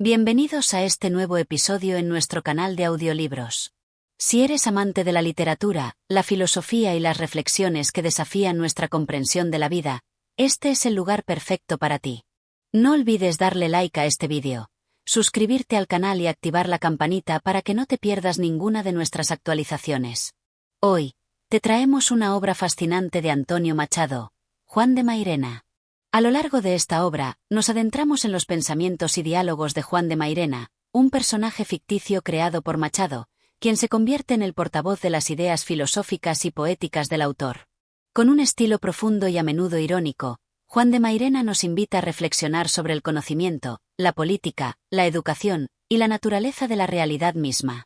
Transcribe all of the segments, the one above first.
Bienvenidos a este nuevo episodio en nuestro canal de audiolibros. Si eres amante de la literatura, la filosofía y las reflexiones que desafían nuestra comprensión de la vida, este es el lugar perfecto para ti. No olvides darle like a este vídeo, suscribirte al canal y activar la campanita para que no te pierdas ninguna de nuestras actualizaciones. Hoy, te traemos una obra fascinante de Antonio Machado, Juan de Mairena. A lo largo de esta obra, nos adentramos en los pensamientos y diálogos de Juan de Mairena, un personaje ficticio creado por Machado, quien se convierte en el portavoz de las ideas filosóficas y poéticas del autor. Con un estilo profundo y a menudo irónico, Juan de Mairena nos invita a reflexionar sobre el conocimiento, la política, la educación y la naturaleza de la realidad misma.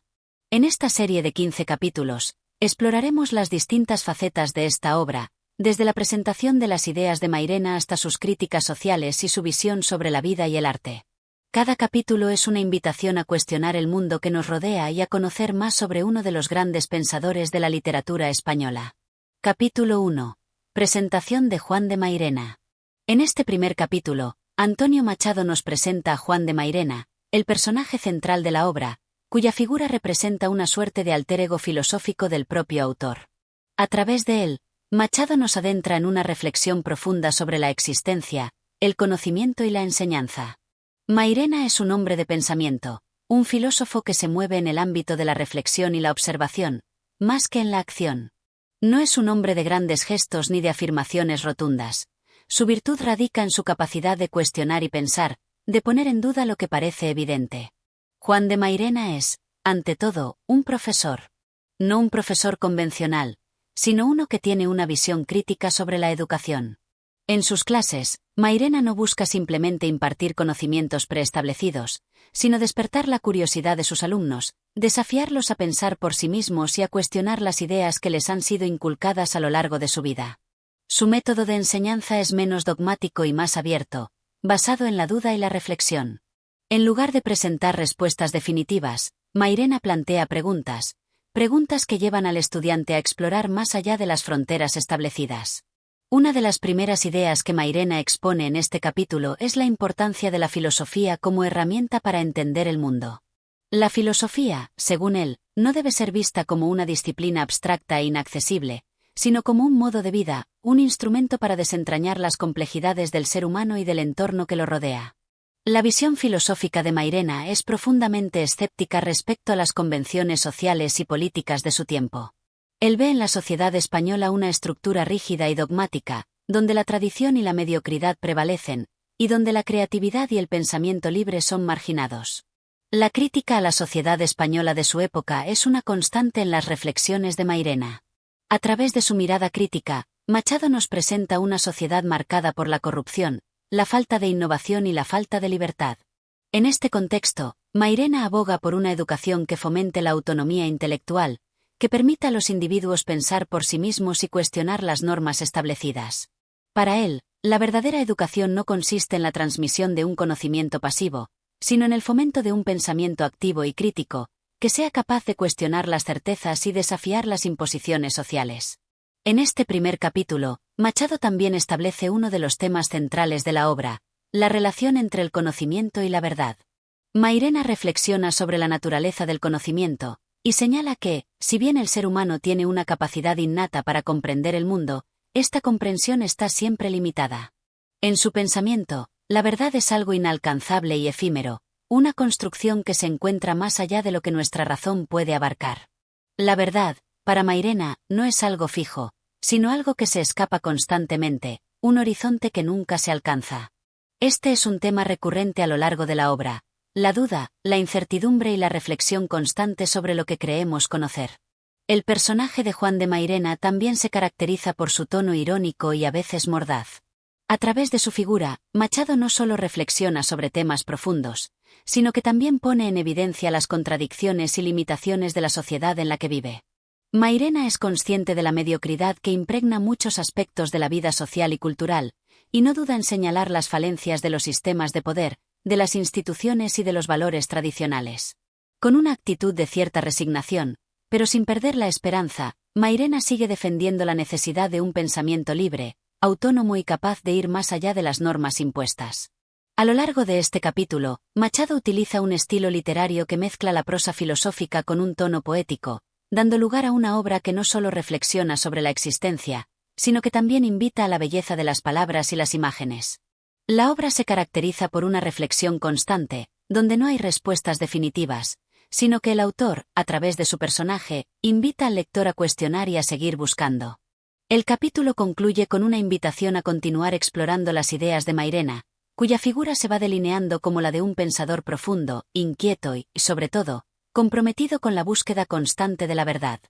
En esta serie de 15 capítulos, exploraremos las distintas facetas de esta obra, desde la presentación de las ideas de Mairena hasta sus críticas sociales y su visión sobre la vida y el arte. Cada capítulo es una invitación a cuestionar el mundo que nos rodea y a conocer más sobre uno de los grandes pensadores de la literatura española. Capítulo 1. Presentación de Juan de Mairena. En este primer capítulo, Antonio Machado nos presenta a Juan de Mairena, el personaje central de la obra, cuya figura representa una suerte de alter ego filosófico del propio autor. A través de él, Machado nos adentra en una reflexión profunda sobre la existencia, el conocimiento y la enseñanza. Mairena es un hombre de pensamiento, un filósofo que se mueve en el ámbito de la reflexión y la observación, más que en la acción. No es un hombre de grandes gestos ni de afirmaciones rotundas. Su virtud radica en su capacidad de cuestionar y pensar, de poner en duda lo que parece evidente. Juan de Mairena es, ante todo, un profesor. No un profesor convencional, sino uno que tiene una visión crítica sobre la educación. En sus clases, Mairena no busca simplemente impartir conocimientos preestablecidos, sino despertar la curiosidad de sus alumnos, desafiarlos a pensar por sí mismos y a cuestionar las ideas que les han sido inculcadas a lo largo de su vida. Su método de enseñanza es menos dogmático y más abierto, basado en la duda y la reflexión. En lugar de presentar respuestas definitivas, Mairena plantea preguntas que llevan al estudiante a explorar más allá de las fronteras establecidas. Una de las primeras ideas que Mairena expone en este capítulo es la importancia de la filosofía como herramienta para entender el mundo. La filosofía, según él, no debe ser vista como una disciplina abstracta e inaccesible, sino como un modo de vida, un instrumento para desentrañar las complejidades del ser humano y del entorno que lo rodea. La visión filosófica de Mairena es profundamente escéptica respecto a las convenciones sociales y políticas de su tiempo. Él ve en la sociedad española una estructura rígida y dogmática, donde la tradición y la mediocridad prevalecen, y donde la creatividad y el pensamiento libre son marginados. La crítica a la sociedad española de su época es una constante en las reflexiones de Mairena. A través de su mirada crítica, Machado nos presenta una sociedad marcada por la corrupción, la falta de innovación y la falta de libertad. En este contexto, Mairena aboga por una educación que fomente la autonomía intelectual, que permita a los individuos pensar por sí mismos y cuestionar las normas establecidas. Para él, la verdadera educación no consiste en la transmisión de un conocimiento pasivo, sino en el fomento de un pensamiento activo y crítico, que sea capaz de cuestionar las certezas y desafiar las imposiciones sociales. En este primer capítulo, Machado también establece uno de los temas centrales de la obra, la relación entre el conocimiento y la verdad. Mairena reflexiona sobre la naturaleza del conocimiento, y señala que, si bien el ser humano tiene una capacidad innata para comprender el mundo, esta comprensión está siempre limitada. En su pensamiento, la verdad es algo inalcanzable y efímero, una construcción que se encuentra más allá de lo que nuestra razón puede abarcar. La verdad, para Mairena, no es algo fijo, sino algo que se escapa constantemente, un horizonte que nunca se alcanza. Este es un tema recurrente a lo largo de la obra, la duda, la incertidumbre y la reflexión constante sobre lo que creemos conocer. El personaje de Juan de Mairena también se caracteriza por su tono irónico y a veces mordaz. A través de su figura, Machado no solo reflexiona sobre temas profundos, sino que también pone en evidencia las contradicciones y limitaciones de la sociedad en la que vive. Mairena es consciente de la mediocridad que impregna muchos aspectos de la vida social y cultural, y no duda en señalar las falencias de los sistemas de poder, de las instituciones y de los valores tradicionales. Con una actitud de cierta resignación, pero sin perder la esperanza, Mairena sigue defendiendo la necesidad de un pensamiento libre, autónomo y capaz de ir más allá de las normas impuestas. A lo largo de este capítulo, Machado utiliza un estilo literario que mezcla la prosa filosófica con un tono poético, dando lugar a una obra que no solo reflexiona sobre la existencia, sino que también invita a la belleza de las palabras y las imágenes. La obra se caracteriza por una reflexión constante, donde no hay respuestas definitivas, sino que el autor, a través de su personaje, invita al lector a cuestionar y a seguir buscando. El capítulo concluye con una invitación a continuar explorando las ideas de Mairena, cuya figura se va delineando como la de un pensador profundo, inquieto y, sobre todo, comprometido con la búsqueda constante de la verdad.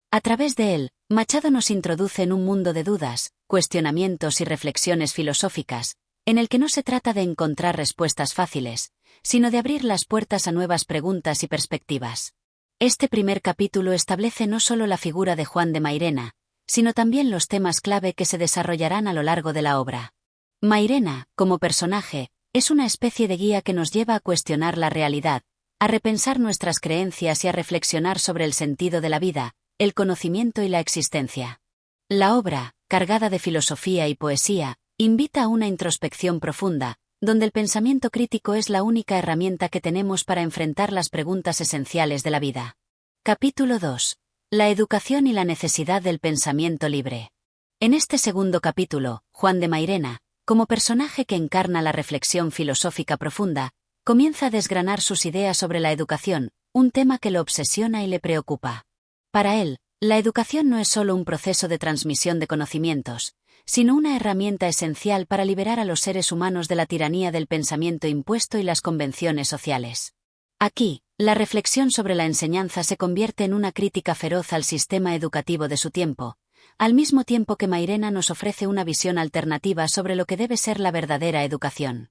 A través de él, Machado nos introduce en un mundo de dudas, cuestionamientos y reflexiones filosóficas, en el que no se trata de encontrar respuestas fáciles, sino de abrir las puertas a nuevas preguntas y perspectivas. Este primer capítulo establece no solo la figura de Juan de Mairena, sino también los temas clave que se desarrollarán a lo largo de la obra. Mairena, como personaje, es una especie de guía que nos lleva a cuestionar la realidad, a repensar nuestras creencias y a reflexionar sobre el sentido de la vida, el conocimiento y la existencia. La obra, cargada de filosofía y poesía, invita a una introspección profunda, donde el pensamiento crítico es la única herramienta que tenemos para enfrentar las preguntas esenciales de la vida. Capítulo 2. La educación y la necesidad del pensamiento libre. En este segundo capítulo, Juan de Mairena, como personaje que encarna la reflexión filosófica profunda, comienza a desgranar sus ideas sobre la educación, un tema que lo obsesiona y le preocupa. Para él, la educación no es solo un proceso de transmisión de conocimientos, sino una herramienta esencial para liberar a los seres humanos de la tiranía del pensamiento impuesto y las convenciones sociales. Aquí, la reflexión sobre la enseñanza se convierte en una crítica feroz al sistema educativo de su tiempo, al mismo tiempo que Mairena nos ofrece una visión alternativa sobre lo que debe ser la verdadera educación.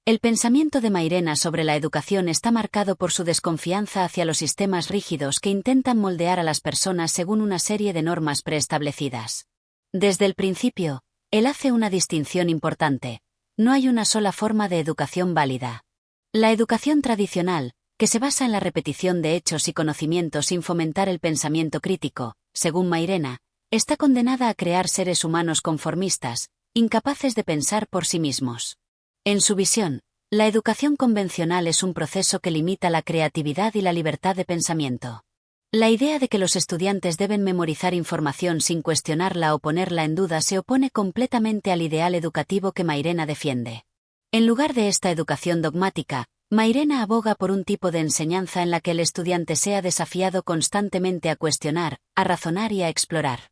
El pensamiento de Mairena sobre la educación está marcado por su desconfianza hacia los sistemas rígidos que intentan moldear a las personas según una serie de normas preestablecidas. Desde el principio, él hace una distinción importante: no hay una sola forma de educación válida. La educación tradicional, que se basa en la repetición de hechos y conocimientos sin fomentar el pensamiento crítico, según Mairena, está condenada a crear seres humanos conformistas, incapaces de pensar por sí mismos. En su visión, la educación convencional es un proceso que limita la creatividad y la libertad de pensamiento. La idea de que los estudiantes deben memorizar información sin cuestionarla o ponerla en duda se opone completamente al ideal educativo que Mairena defiende. En lugar de esta educación dogmática, Mairena aboga por un tipo de enseñanza en la que el estudiante sea desafiado constantemente a cuestionar, a razonar y a explorar.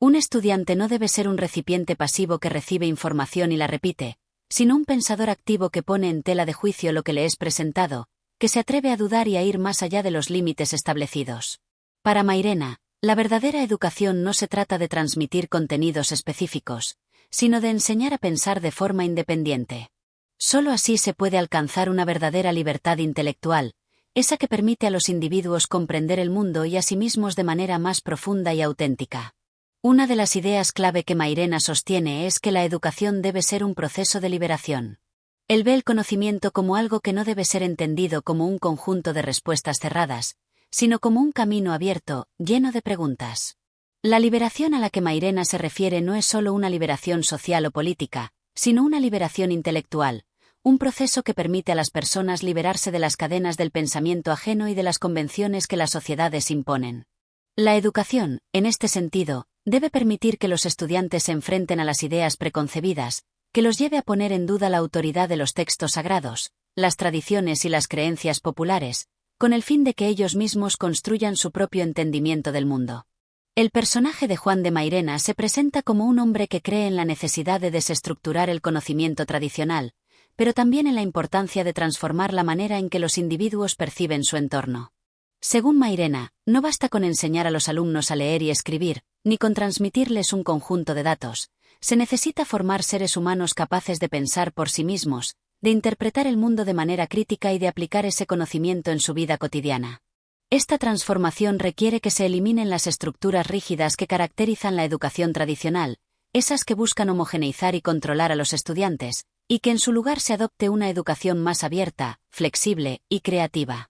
Un estudiante no debe ser un recipiente pasivo que recibe información y la repite, sino un pensador activo que pone en tela de juicio lo que le es presentado, que se atreve a dudar y a ir más allá de los límites establecidos. Para Mairena, la verdadera educación no se trata de transmitir contenidos específicos, sino de enseñar a pensar de forma independiente. Solo así se puede alcanzar una verdadera libertad intelectual, esa que permite a los individuos comprender el mundo y a sí mismos de manera más profunda y auténtica. Una de las ideas clave que Mairena sostiene es que la educación debe ser un proceso de liberación. Él ve el conocimiento como algo que no debe ser entendido como un conjunto de respuestas cerradas, sino como un camino abierto, lleno de preguntas. La liberación a la que Mairena se refiere no es solo una liberación social o política, sino una liberación intelectual, un proceso que permite a las personas liberarse de las cadenas del pensamiento ajeno y de las convenciones que las sociedades imponen. La educación, en este sentido, debe permitir que los estudiantes se enfrenten a las ideas preconcebidas, que los lleve a poner en duda la autoridad de los textos sagrados, las tradiciones y las creencias populares, con el fin de que ellos mismos construyan su propio entendimiento del mundo. El personaje de Juan de Mairena se presenta como un hombre que cree en la necesidad de desestructurar el conocimiento tradicional, pero también en la importancia de transformar la manera en que los individuos perciben su entorno. Según Mairena, no basta con enseñar a los alumnos a leer y escribir, ni con transmitirles un conjunto de datos. Se necesita formar seres humanos capaces de pensar por sí mismos, de interpretar el mundo de manera crítica y de aplicar ese conocimiento en su vida cotidiana. Esta transformación requiere que se eliminen las estructuras rígidas que caracterizan la educación tradicional, esas que buscan homogeneizar y controlar a los estudiantes, y que en su lugar se adopte una educación más abierta, flexible y creativa.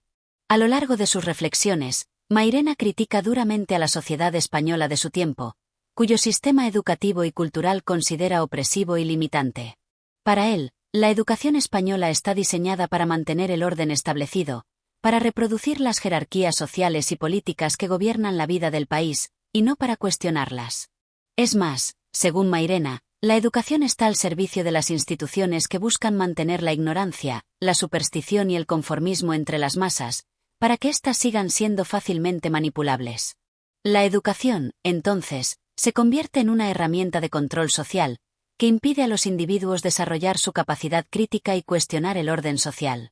A lo largo de sus reflexiones, Mairena critica duramente a la sociedad española de su tiempo, cuyo sistema educativo y cultural considera opresivo y limitante. Para él, la educación española está diseñada para mantener el orden establecido, para reproducir las jerarquías sociales y políticas que gobiernan la vida del país, y no para cuestionarlas. Es más, según Mairena, la educación está al servicio de las instituciones que buscan mantener la ignorancia, la superstición y el conformismo entre las masas, para que éstas sigan siendo fácilmente manipulables. La educación, entonces, se convierte en una herramienta de control social, que impide a los individuos desarrollar su capacidad crítica y cuestionar el orden social.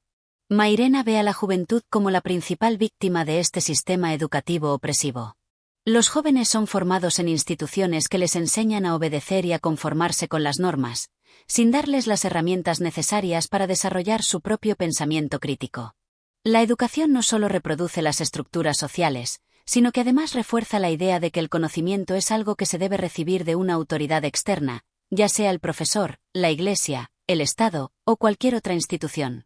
Mairena ve a la juventud como la principal víctima de este sistema educativo opresivo. Los jóvenes son formados en instituciones que les enseñan a obedecer y a conformarse con las normas, sin darles las herramientas necesarias para desarrollar su propio pensamiento crítico. La educación no solo reproduce las estructuras sociales, sino que además refuerza la idea de que el conocimiento es algo que se debe recibir de una autoridad externa, ya sea el profesor, la Iglesia, el Estado o cualquier otra institución.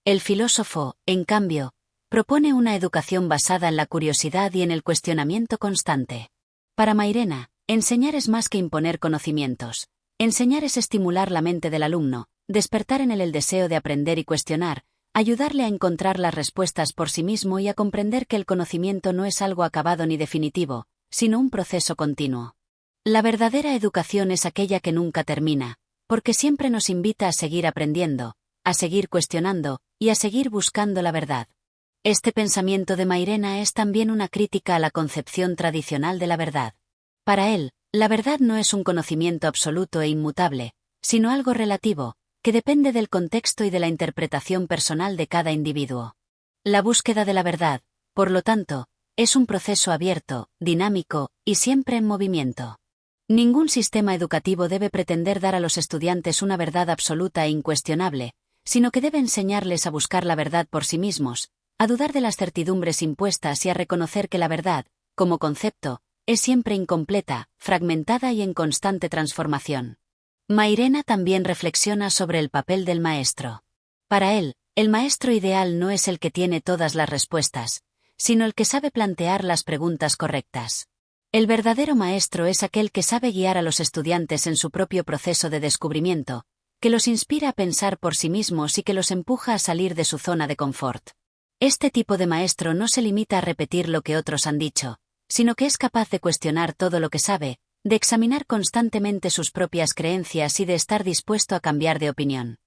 El filósofo, en cambio, propone una educación basada en la curiosidad y en el cuestionamiento constante. Para Mairena, enseñar es más que imponer conocimientos. Enseñar es estimular la mente del alumno, despertar en él el deseo de aprender y cuestionar, ayudarle a encontrar las respuestas por sí mismo y a comprender que el conocimiento no es algo acabado ni definitivo, sino un proceso continuo. La verdadera educación es aquella que nunca termina, porque siempre nos invita a seguir aprendiendo, a seguir cuestionando, y a seguir buscando la verdad. Este pensamiento de Mairena es también una crítica a la concepción tradicional de la verdad. Para él, la verdad no es un conocimiento absoluto e inmutable, sino algo relativo, que depende del contexto y de la interpretación personal de cada individuo. La búsqueda de la verdad, por lo tanto, es un proceso abierto, dinámico, y siempre en movimiento. Ningún sistema educativo debe pretender dar a los estudiantes una verdad absoluta e incuestionable, sino que debe enseñarles a buscar la verdad por sí mismos, a dudar de las certidumbres impuestas y a reconocer que la verdad, como concepto, es siempre incompleta, fragmentada y en constante transformación. Mairena también reflexiona sobre el papel del maestro. Para él, el maestro ideal no es el que tiene todas las respuestas, sino el que sabe plantear las preguntas correctas. El verdadero maestro es aquel que sabe guiar a los estudiantes en su propio proceso de descubrimiento, que los inspira a pensar por sí mismos y que los empuja a salir de su zona de confort. Este tipo de maestro no se limita a repetir lo que otros han dicho, sino que es capaz de cuestionar todo lo que sabe, de examinar constantemente sus propias creencias y de estar dispuesto a cambiar de opinión.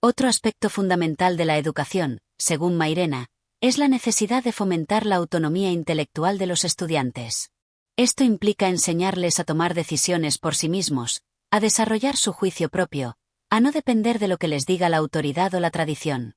Otro aspecto fundamental de la educación, según Mairena, es la necesidad de fomentar la autonomía intelectual de los estudiantes. Esto implica enseñarles a tomar decisiones por sí mismos, a desarrollar su juicio propio, a no depender de lo que les diga la autoridad o la tradición.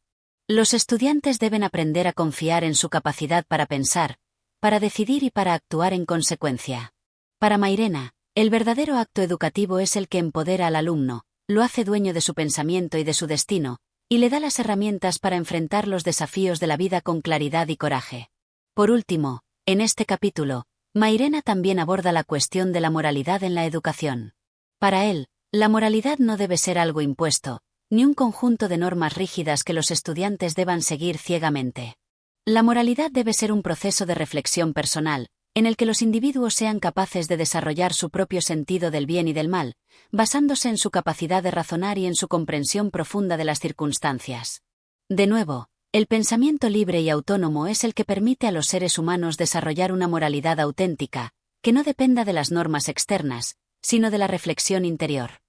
Los estudiantes deben aprender a confiar en su capacidad para pensar, para decidir y para actuar en consecuencia. Para Mairena, el verdadero acto educativo es el que empodera al alumno, lo hace dueño de su pensamiento y de su destino, y le da las herramientas para enfrentar los desafíos de la vida con claridad y coraje. Por último, en este capítulo, Mairena también aborda la cuestión de la moralidad en la educación. Para él, la moralidad no debe ser algo impuesto, ni un conjunto de normas rígidas que los estudiantes deban seguir ciegamente. La moralidad debe ser un proceso de reflexión personal, en el que los individuos sean capaces de desarrollar su propio sentido del bien y del mal, basándose en su capacidad de razonar y en su comprensión profunda de las circunstancias. De nuevo, el pensamiento libre y autónomo es el que permite a los seres humanos desarrollar una moralidad auténtica, que no dependa de las normas externas, sino de la reflexión interior.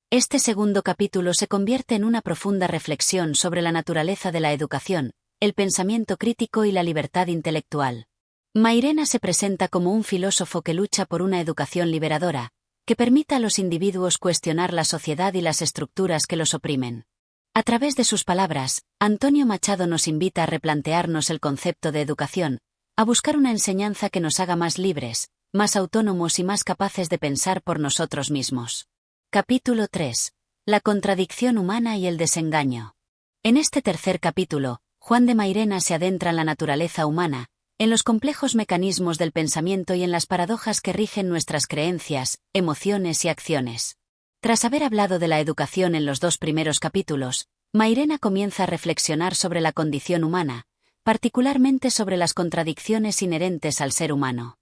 Este segundo capítulo se convierte en una profunda reflexión sobre la naturaleza de la educación, el pensamiento crítico y la libertad intelectual. Mairena se presenta como un filósofo que lucha por una educación liberadora, que permita a los individuos cuestionar la sociedad y las estructuras que los oprimen. A través de sus palabras, Antonio Machado nos invita a replantearnos el concepto de educación, a buscar una enseñanza que nos haga más libres, más autónomos y más capaces de pensar por nosotros mismos. Capítulo 3. La contradicción humana y el desengaño. En este tercer capítulo, Juan de Mairena se adentra en la naturaleza humana, en los complejos mecanismos del pensamiento y en las paradojas que rigen nuestras creencias, emociones y acciones. Tras haber hablado de la educación en los dos primeros capítulos, Mairena comienza a reflexionar sobre la condición humana, particularmente sobre las contradicciones inherentes al ser humano.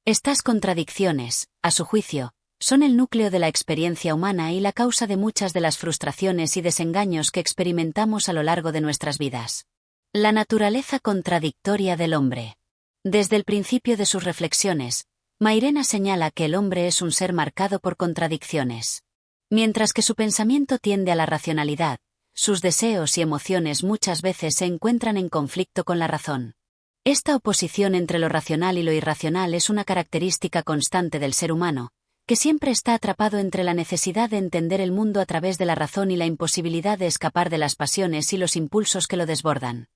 Estas contradicciones, a su juicio, Son el núcleo de la experiencia humana y la causa de muchas de las frustraciones y desengaños que experimentamos a lo largo de nuestras vidas. La naturaleza contradictoria del hombre. Desde el principio de sus reflexiones, Mairena señala que el hombre es un ser marcado por contradicciones. Mientras que su pensamiento tiende a la racionalidad, sus deseos y emociones muchas veces se encuentran en conflicto con la razón. Esta oposición entre lo racional y lo irracional es una característica constante del ser humano, que siempre está atrapado entre la necesidad de entender el mundo a través de la razón y la imposibilidad de escapar de las pasiones y los impulsos que lo desbordan.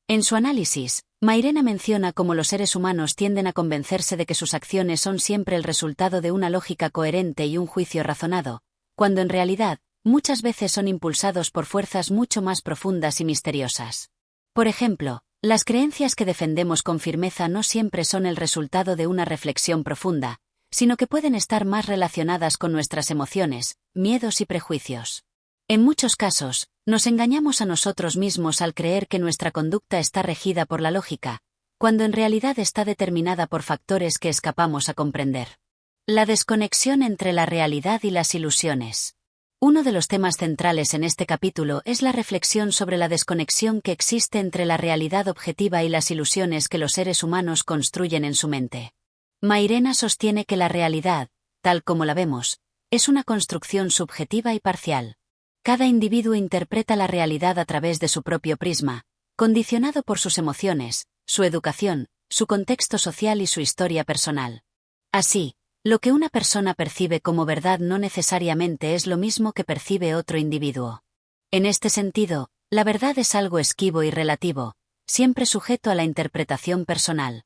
En su análisis, Mairena menciona cómo los seres humanos tienden a convencerse de que sus acciones son siempre el resultado de una lógica coherente y un juicio razonado, cuando en realidad, muchas veces son impulsados por fuerzas mucho más profundas y misteriosas. Por ejemplo, las creencias que defendemos con firmeza no siempre son el resultado de una reflexión profunda, sino que pueden estar más relacionadas con nuestras emociones, miedos y prejuicios. En muchos casos, nos engañamos a nosotros mismos al creer que nuestra conducta está regida por la lógica, cuando en realidad está determinada por factores que escapamos a comprender. La desconexión entre la realidad y las ilusiones. Uno de los temas centrales en este capítulo es la reflexión sobre la desconexión que existe entre la realidad objetiva y las ilusiones que los seres humanos construyen en su mente. Mairena sostiene que la realidad, tal como la vemos, es una construcción subjetiva y parcial. Cada individuo interpreta la realidad a través de su propio prisma, condicionado por sus emociones, su educación, su contexto social y su historia personal. Así, lo que una persona percibe como verdad no necesariamente es lo mismo que percibe otro individuo. En este sentido, la verdad es algo esquivo y relativo, siempre sujeto a la interpretación personal.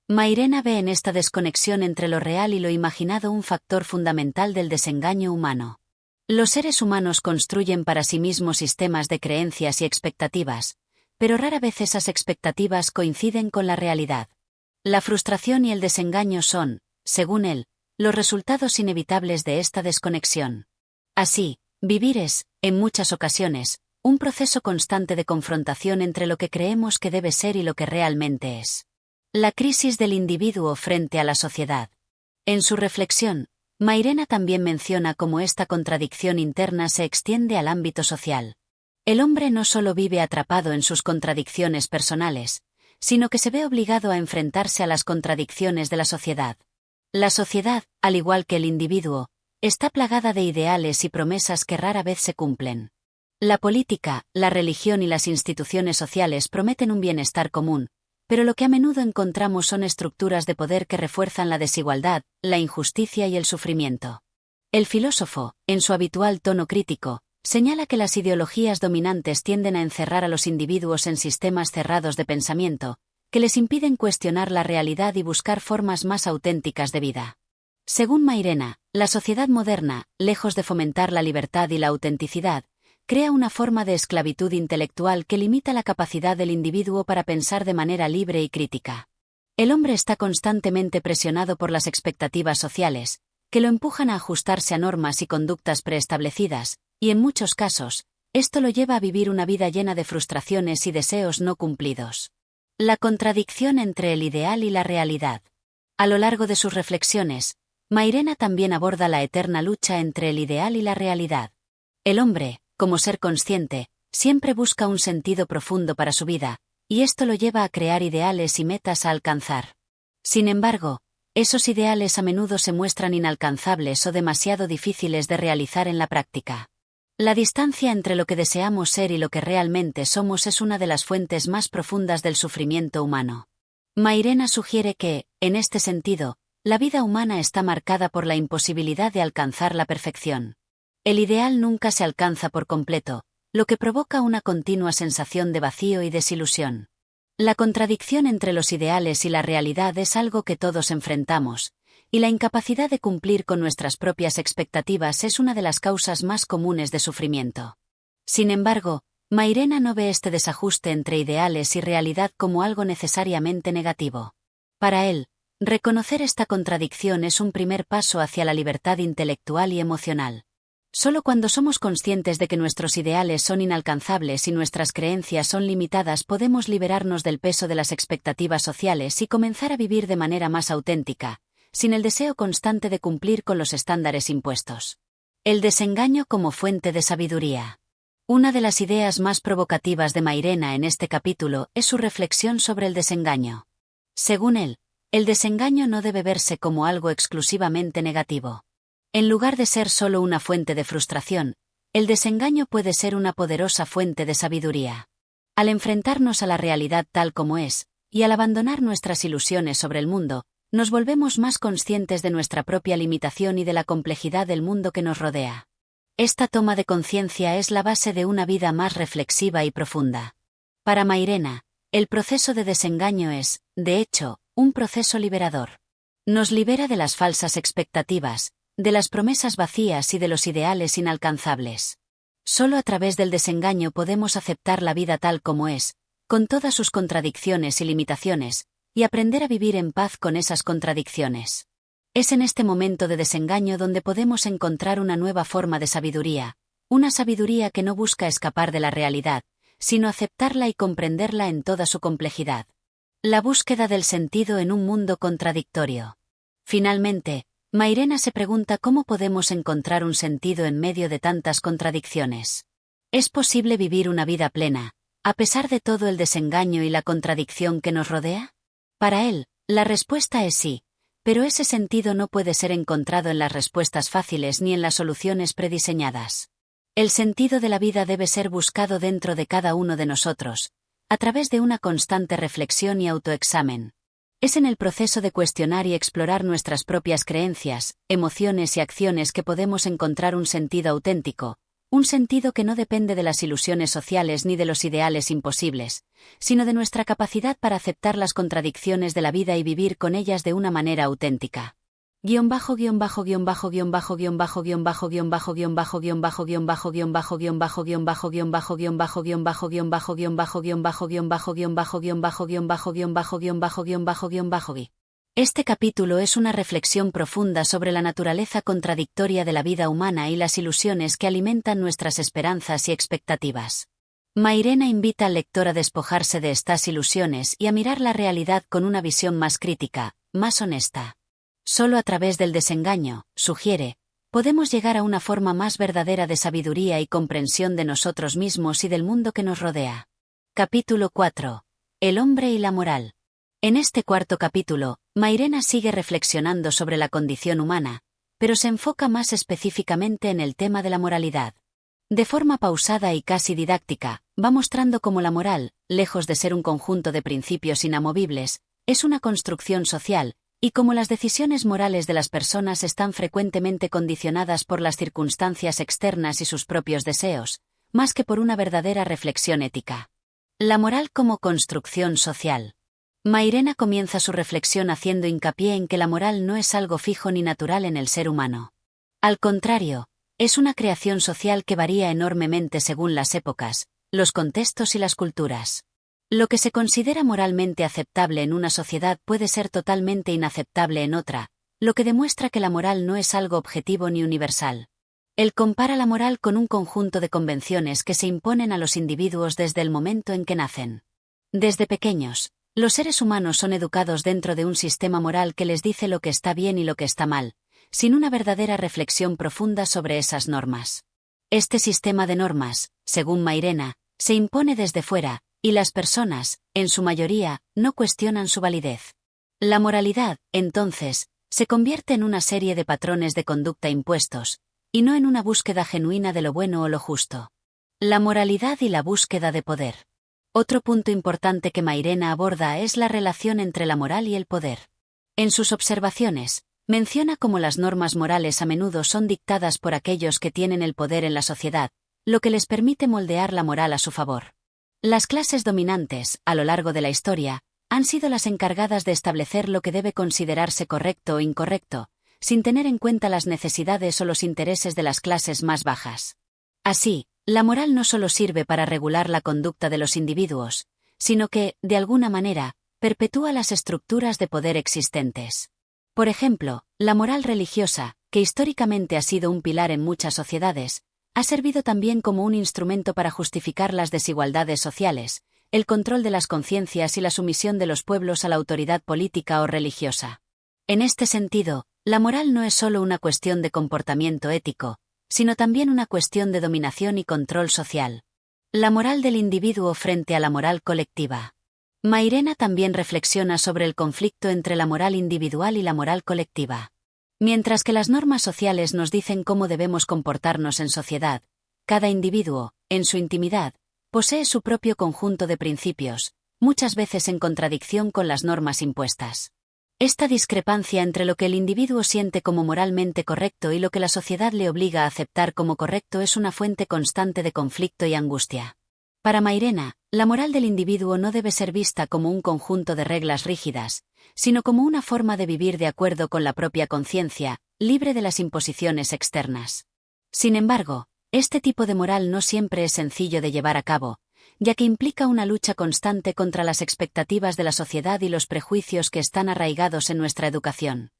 Mairena ve en esta desconexión entre lo real y lo imaginado un factor fundamental del desengaño humano. Los seres humanos construyen para sí mismos sistemas de creencias y expectativas, pero rara vez esas expectativas coinciden con la realidad. La frustración y el desengaño son, según él, los resultados inevitables de esta desconexión. Así, vivir es, en muchas ocasiones, un proceso constante de confrontación entre lo que creemos que debe ser y lo que realmente es. La crisis del individuo frente a la sociedad. En su reflexión, Mairena también menciona cómo esta contradicción interna se extiende al ámbito social. El hombre no solo vive atrapado en sus contradicciones personales, sino que se ve obligado a enfrentarse a las contradicciones de la sociedad. La sociedad, al igual que el individuo, está plagada de ideales y promesas que rara vez se cumplen. La política, la religión y las instituciones sociales prometen un bienestar común, pero lo que a menudo encontramos son estructuras de poder que refuerzan la desigualdad, la injusticia y el sufrimiento. El filósofo, en su habitual tono crítico, señala que las ideologías dominantes tienden a encerrar a los individuos en sistemas cerrados de pensamiento, que les impiden cuestionar la realidad y buscar formas más auténticas de vida. Según Mairena, la sociedad moderna, lejos de fomentar la libertad y la autenticidad, crea una forma de esclavitud intelectual que limita la capacidad del individuo para pensar de manera libre y crítica. El hombre está constantemente presionado por las expectativas sociales, que lo empujan a ajustarse a normas y conductas preestablecidas, y en muchos casos, esto lo lleva a vivir una vida llena de frustraciones y deseos no cumplidos. La contradicción entre el ideal y la realidad. A lo largo de sus reflexiones, Mairena también aborda la eterna lucha entre el ideal y la realidad. El hombre, como ser consciente, siempre busca un sentido profundo para su vida, y esto lo lleva a crear ideales y metas a alcanzar. Sin embargo, esos ideales a menudo se muestran inalcanzables o demasiado difíciles de realizar en la práctica. La distancia entre lo que deseamos ser y lo que realmente somos es una de las fuentes más profundas del sufrimiento humano. Mairena sugiere que, en este sentido, la vida humana está marcada por la imposibilidad de alcanzar la perfección. El ideal nunca se alcanza por completo, lo que provoca una continua sensación de vacío y desilusión. La contradicción entre los ideales y la realidad es algo que todos enfrentamos, y la incapacidad de cumplir con nuestras propias expectativas es una de las causas más comunes de sufrimiento. Sin embargo, Mairena no ve este desajuste entre ideales y realidad como algo necesariamente negativo. Para él, reconocer esta contradicción es un primer paso hacia la libertad intelectual y emocional. Solo cuando somos conscientes de que nuestros ideales son inalcanzables y nuestras creencias son limitadas podemos liberarnos del peso de las expectativas sociales y comenzar a vivir de manera más auténtica, sin el deseo constante de cumplir con los estándares impuestos. El desengaño como fuente de sabiduría. Una de las ideas más provocativas de Mairena en este capítulo es su reflexión sobre el desengaño. Según él, el desengaño no debe verse como algo exclusivamente negativo. En lugar de ser solo una fuente de frustración, el desengaño puede ser una poderosa fuente de sabiduría. Al enfrentarnos a la realidad tal como es, y al abandonar nuestras ilusiones sobre el mundo, nos volvemos más conscientes de nuestra propia limitación y de la complejidad del mundo que nos rodea. Esta toma de conciencia es la base de una vida más reflexiva y profunda. Para Mairena, el proceso de desengaño es, de hecho, un proceso liberador. Nos libera de las falsas expectativas, de las promesas vacías y de los ideales inalcanzables. Solo a través del desengaño podemos aceptar la vida tal como es, con todas sus contradicciones y limitaciones, y aprender a vivir en paz con esas contradicciones. Es en este momento de desengaño donde podemos encontrar una nueva forma de sabiduría, una sabiduría que no busca escapar de la realidad, sino aceptarla y comprenderla en toda su complejidad. La búsqueda del sentido en un mundo contradictorio. Finalmente, Mairena se pregunta cómo podemos encontrar un sentido en medio de tantas contradicciones. ¿Es posible vivir una vida plena, a pesar de todo el desengaño y la contradicción que nos rodea? Para él, la respuesta es sí, pero ese sentido no puede ser encontrado en las respuestas fáciles ni en las soluciones prediseñadas. El sentido de la vida debe ser buscado dentro de cada uno de nosotros, a través de una constante reflexión y autoexamen. Es en el proceso de cuestionar y explorar nuestras propias creencias, emociones y acciones que podemos encontrar un sentido auténtico, un sentido que no depende de las ilusiones sociales ni de los ideales imposibles, sino de nuestra capacidad para aceptar las contradicciones de la vida y vivir con ellas de una manera auténtica. Este capítulo es una reflexión profunda sobre la naturaleza contradictoria de la vida humana y las ilusiones que alimentan nuestras esperanzas y expectativas. Mairena invita al lector a despojarse de estas ilusiones y a mirar la realidad con una visión más crítica, más honesta. Solo a través del desengaño, sugiere, podemos llegar a una forma más verdadera de sabiduría y comprensión de nosotros mismos y del mundo que nos rodea. Capítulo 4. El hombre y la moral. En este cuarto capítulo, Mairena sigue reflexionando sobre la condición humana, pero se enfoca más específicamente en el tema de la moralidad. De forma pausada y casi didáctica, va mostrando cómo la moral, lejos de ser un conjunto de principios inamovibles, es una construcción social, y cómo las decisiones morales de las personas están frecuentemente condicionadas por las circunstancias externas y sus propios deseos, más que por una verdadera reflexión ética. La moral como construcción social. Mairena comienza su reflexión haciendo hincapié en que la moral no es algo fijo ni natural en el ser humano. Al contrario, es una creación social que varía enormemente según las épocas, los contextos y las culturas. Lo que se considera moralmente aceptable en una sociedad puede ser totalmente inaceptable en otra, lo que demuestra que la moral no es algo objetivo ni universal. Él compara la moral con un conjunto de convenciones que se imponen a los individuos desde el momento en que nacen. Desde pequeños, los seres humanos son educados dentro de un sistema moral que les dice lo que está bien y lo que está mal, sin una verdadera reflexión profunda sobre esas normas. Este sistema de normas, según Mairena, se impone desde fuera, y las personas, en su mayoría, no cuestionan su validez. La moralidad, entonces, se convierte en una serie de patrones de conducta impuestos, y no en una búsqueda genuina de lo bueno o lo justo. La moralidad y la búsqueda de poder. Otro punto importante que Mairena aborda es la relación entre la moral y el poder. En sus observaciones, menciona cómo las normas morales a menudo son dictadas por aquellos que tienen el poder en la sociedad, lo que les permite moldear la moral a su favor. Las clases dominantes, a lo largo de la historia, han sido las encargadas de establecer lo que debe considerarse correcto o incorrecto, sin tener en cuenta las necesidades o los intereses de las clases más bajas. Así, la moral no solo sirve para regular la conducta de los individuos, sino que, de alguna manera, perpetúa las estructuras de poder existentes. Por ejemplo, la moral religiosa, que históricamente ha sido un pilar en muchas sociedades, ha servido también como un instrumento para justificar las desigualdades sociales, el control de las conciencias y la sumisión de los pueblos a la autoridad política o religiosa. En este sentido, la moral no es solo una cuestión de comportamiento ético, sino también una cuestión de dominación y control social. La moral del individuo frente a la moral colectiva. Mairena también reflexiona sobre el conflicto entre la moral individual y la moral colectiva. Mientras que las normas sociales nos dicen cómo debemos comportarnos en sociedad, cada individuo, en su intimidad, posee su propio conjunto de principios, muchas veces en contradicción con las normas impuestas. Esta discrepancia entre lo que el individuo siente como moralmente correcto y lo que la sociedad le obliga a aceptar como correcto es una fuente constante de conflicto y angustia. Para Mairena, la moral del individuo no debe ser vista como un conjunto de reglas rígidas, sino como una forma de vivir de acuerdo con la propia conciencia, libre de las imposiciones externas. Sin embargo, este tipo de moral no siempre es sencillo de llevar a cabo, ya que implica una lucha constante contra las expectativas de la sociedad y los prejuicios que están arraigados en nuestra educación.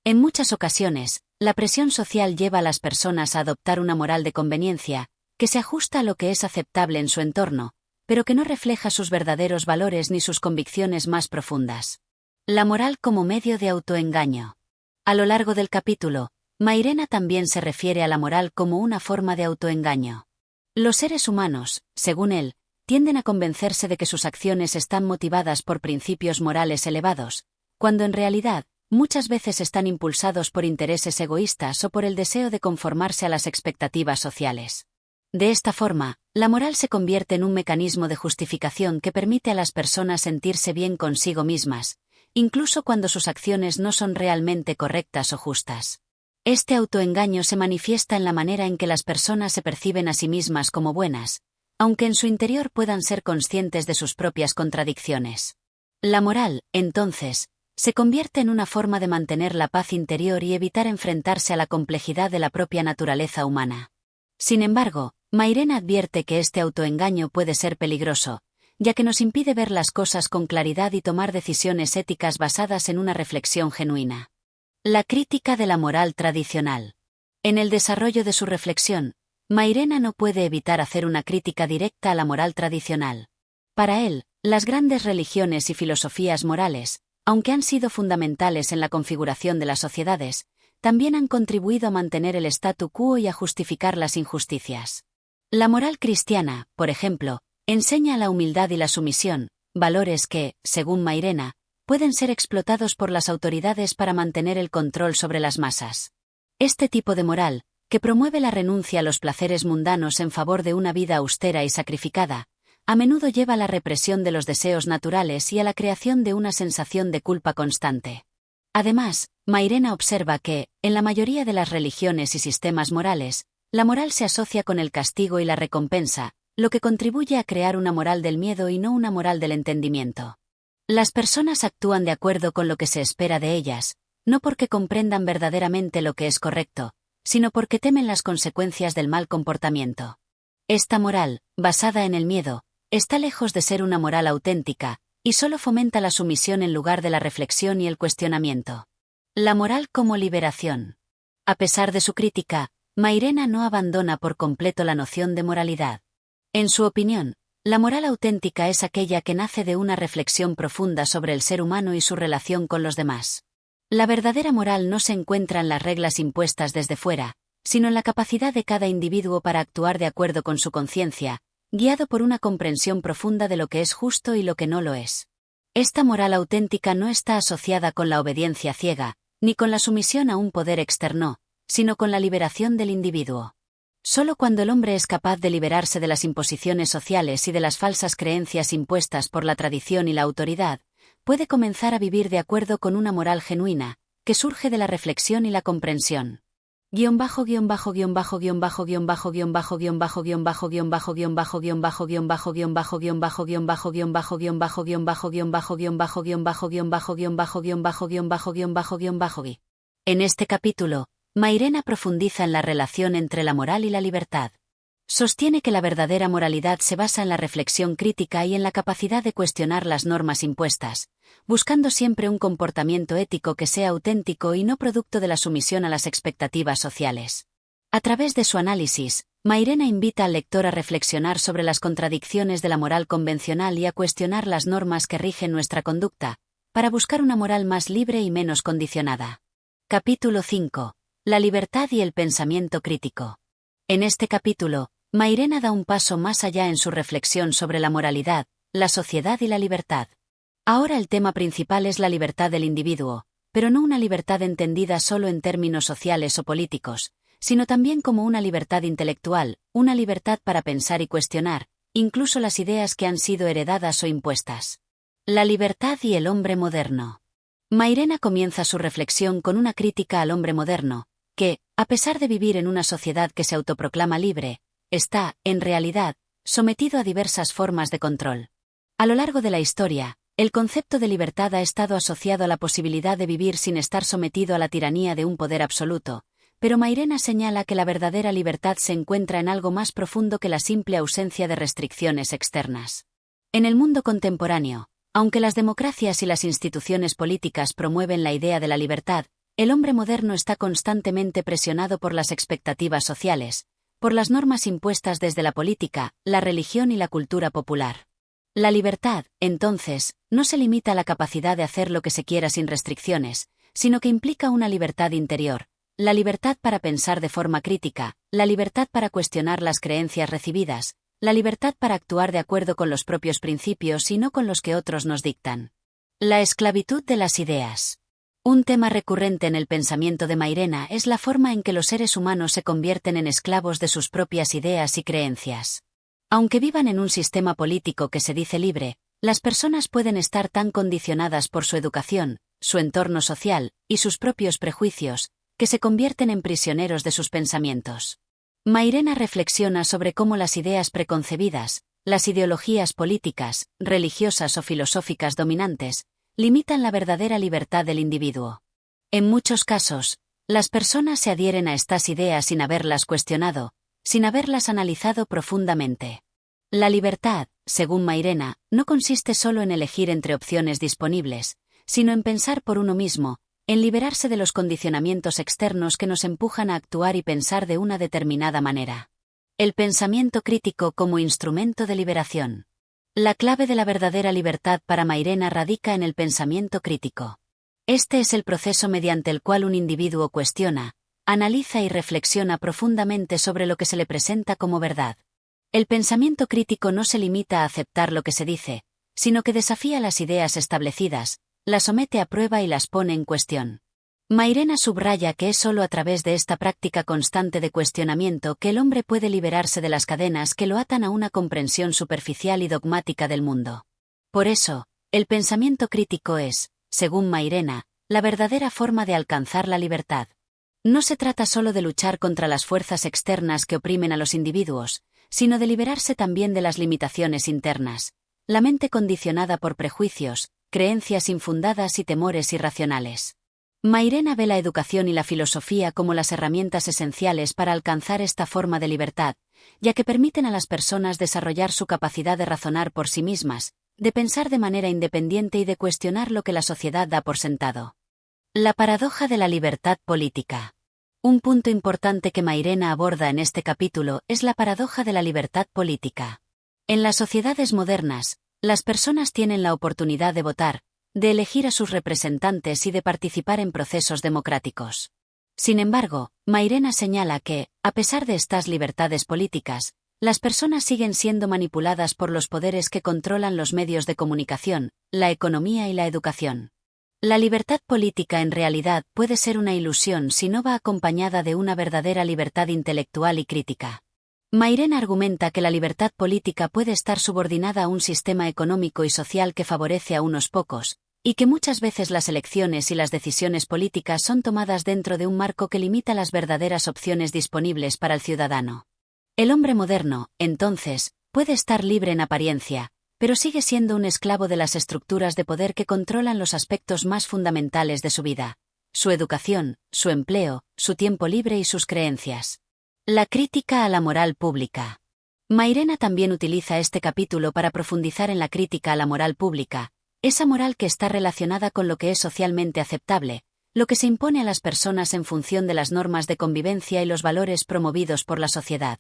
En muchas ocasiones, la presión social lleva a las personas a adoptar una moral de conveniencia, que se ajusta a lo que es aceptable en su entorno, pero que no refleja sus verdaderos valores ni sus convicciones más profundas. La moral como medio de autoengaño. A lo largo del capítulo, Mairena también se refiere a la moral como una forma de autoengaño. Los seres humanos, según él, tienden a convencerse de que sus acciones están motivadas por principios morales elevados, cuando en realidad, muchas veces están impulsados por intereses egoístas o por el deseo de conformarse a las expectativas sociales. De esta forma, la moral se convierte en un mecanismo de justificación que permite a las personas sentirse bien consigo mismas, incluso cuando sus acciones no son realmente correctas o justas. Este autoengaño se manifiesta en la manera en que las personas se perciben a sí mismas como buenas, aunque en su interior puedan ser conscientes de sus propias contradicciones. La moral, entonces, se convierte en una forma de mantener la paz interior y evitar enfrentarse a la complejidad de la propia naturaleza humana. Sin embargo, Mairena advierte que este autoengaño puede ser peligroso, ya que nos impide ver las cosas con claridad y tomar decisiones éticas basadas en una reflexión genuina. La crítica de la moral tradicional. En el desarrollo de su reflexión, Mairena no puede evitar hacer una crítica directa a la moral tradicional. Para él, las grandes religiones y filosofías morales, aunque han sido fundamentales en la configuración de las sociedades, también han contribuido a mantener el statu quo y a justificar las injusticias. La moral cristiana, por ejemplo, enseña la humildad y la sumisión, valores que, según Mairena, pueden ser explotados por las autoridades para mantener el control sobre las masas. Este tipo de moral, que promueve la renuncia a los placeres mundanos en favor de una vida austera y sacrificada, a menudo lleva a la represión de los deseos naturales y a la creación de una sensación de culpa constante. Además, Mairena observa que, en la mayoría de las religiones y sistemas morales, la moral se asocia con el castigo y la recompensa, lo que contribuye a crear una moral del miedo y no una moral del entendimiento. Las personas actúan de acuerdo con lo que se espera de ellas, no porque comprendan verdaderamente lo que es correcto, sino porque temen las consecuencias del mal comportamiento. Esta moral, basada en el miedo, está lejos de ser una moral auténtica, y solo fomenta la sumisión en lugar de la reflexión y el cuestionamiento. La moral como liberación. A pesar de su crítica, Mairena no abandona por completo la noción de moralidad. En su opinión, la moral auténtica es aquella que nace de una reflexión profunda sobre el ser humano y su relación con los demás. La verdadera moral no se encuentra en las reglas impuestas desde fuera, sino en la capacidad de cada individuo para actuar de acuerdo con su conciencia, guiado por una comprensión profunda de lo que es justo y lo que no lo es. Esta moral auténtica no está asociada con la obediencia ciega, ni con la sumisión a un poder externo, sino con la liberación del individuo. Solo cuando el hombre es capaz de liberarse de las imposiciones sociales y de las falsas creencias impuestas por la tradición y la autoridad, puede comenzar a vivir de acuerdo con una moral genuina, que surge de la reflexión y la comprensión. En este capítulo, Mairena profundiza en la relación entre la moral y la libertad. Sostiene que la verdadera moralidad se basa en la reflexión crítica y en la capacidad de cuestionar las normas impuestas, buscando siempre un comportamiento ético que sea auténtico y no producto de la sumisión a las expectativas sociales. A través de su análisis, Mairena invita al lector a reflexionar sobre las contradicciones de la moral convencional y a cuestionar las normas que rigen nuestra conducta, para buscar una moral más libre y menos condicionada. Capítulo 5. La libertad y el pensamiento crítico. En este capítulo, Mairena da un paso más allá en su reflexión sobre la moralidad, la sociedad y la libertad. Ahora el tema principal es la libertad del individuo, pero no una libertad entendida solo en términos sociales o políticos, sino también como una libertad intelectual, una libertad para pensar y cuestionar, incluso las ideas que han sido heredadas o impuestas. La libertad y el hombre moderno. Mairena comienza su reflexión con una crítica al hombre moderno, que, a pesar de vivir en una sociedad que se autoproclama libre, está, en realidad, sometido a diversas formas de control. A lo largo de la historia, el concepto de libertad ha estado asociado a la posibilidad de vivir sin estar sometido a la tiranía de un poder absoluto, pero Mairena señala que la verdadera libertad se encuentra en algo más profundo que la simple ausencia de restricciones externas. En el mundo contemporáneo, aunque las democracias y las instituciones políticas promueven la idea de la libertad, el hombre moderno está constantemente presionado por las expectativas sociales, por las normas impuestas desde la política, la religión y la cultura popular. La libertad, entonces, no se limita a la capacidad de hacer lo que se quiera sin restricciones, sino que implica una libertad interior, la libertad para pensar de forma crítica, la libertad para cuestionar las creencias recibidas, la libertad para actuar de acuerdo con los propios principios y no con los que otros nos dictan. La esclavitud de las ideas. Un tema recurrente en el pensamiento de Mairena es la forma en que los seres humanos se convierten en esclavos de sus propias ideas y creencias. Aunque vivan en un sistema político que se dice libre, las personas pueden estar tan condicionadas por su educación, su entorno social, y sus propios prejuicios, que se convierten en prisioneros de sus pensamientos. Mairena reflexiona sobre cómo las ideas preconcebidas, las ideologías políticas, religiosas o filosóficas dominantes, limitan la verdadera libertad del individuo. En muchos casos, las personas se adhieren a estas ideas sin haberlas cuestionado, sin haberlas analizado profundamente. La libertad, según Mairena, no consiste solo en elegir entre opciones disponibles, sino en pensar por uno mismo, en liberarse de los condicionamientos externos que nos empujan a actuar y pensar de una determinada manera. El pensamiento crítico como instrumento de liberación. La clave de la verdadera libertad para Mairena radica en el pensamiento crítico. Este es el proceso mediante el cual un individuo cuestiona, analiza y reflexiona profundamente sobre lo que se le presenta como verdad. El pensamiento crítico no se limita a aceptar lo que se dice, sino que desafía las ideas establecidas, las somete a prueba y las pone en cuestión. Mairena subraya que es solo a través de esta práctica constante de cuestionamiento que el hombre puede liberarse de las cadenas que lo atan a una comprensión superficial y dogmática del mundo. Por eso, el pensamiento crítico es, según Mairena, la verdadera forma de alcanzar la libertad. No se trata solo de luchar contra las fuerzas externas que oprimen a los individuos, sino de liberarse también de las limitaciones internas, la mente condicionada por prejuicios, creencias infundadas y temores irracionales. Mairena ve la educación y la filosofía como las herramientas esenciales para alcanzar esta forma de libertad, ya que permiten a las personas desarrollar su capacidad de razonar por sí mismas, de pensar de manera independiente y de cuestionar lo que la sociedad da por sentado. La paradoja de la libertad política. Un punto importante que Mairena aborda en este capítulo es la paradoja de la libertad política. En las sociedades modernas, las personas tienen la oportunidad de votar, de elegir a sus representantes y de participar en procesos democráticos. Sin embargo, Mairena señala que, a pesar de estas libertades políticas, las personas siguen siendo manipuladas por los poderes que controlan los medios de comunicación, la economía y la educación. La libertad política en realidad puede ser una ilusión si no va acompañada de una verdadera libertad intelectual y crítica. Mairena argumenta que la libertad política puede estar subordinada a un sistema económico y social que favorece a unos pocos, y que muchas veces las elecciones y las decisiones políticas son tomadas dentro de un marco que limita las verdaderas opciones disponibles para el ciudadano. El hombre moderno, entonces, puede estar libre en apariencia, pero sigue siendo un esclavo de las estructuras de poder que controlan los aspectos más fundamentales de su vida: su educación, su empleo, su tiempo libre y sus creencias. La crítica a la moral pública. Mairena también utiliza este capítulo para profundizar en la crítica a la moral pública, esa moral que está relacionada con lo que es socialmente aceptable, lo que se impone a las personas en función de las normas de convivencia y los valores promovidos por la sociedad.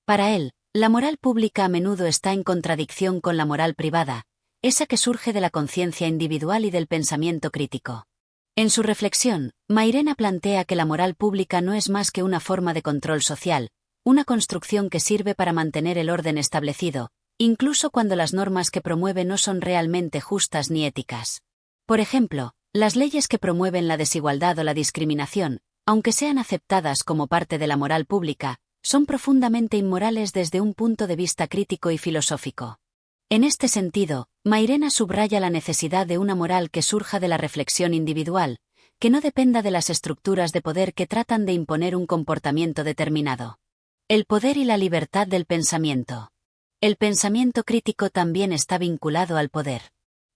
Para él, la moral pública a menudo está en contradicción con la moral privada, esa que surge de la conciencia individual y del pensamiento crítico. En su reflexión, Mairena plantea que la moral pública no es más que una forma de control social, una construcción que sirve para mantener el orden establecido, incluso cuando las normas que promueve no son realmente justas ni éticas. Por ejemplo, las leyes que promueven la desigualdad o la discriminación, aunque sean aceptadas como parte de la moral pública, son profundamente inmorales desde un punto de vista crítico y filosófico. En este sentido, Mairena subraya la necesidad de una moral que surja de la reflexión individual, que no dependa de las estructuras de poder que tratan de imponer un comportamiento determinado. El poder y la libertad del pensamiento. El pensamiento crítico también está vinculado al poder.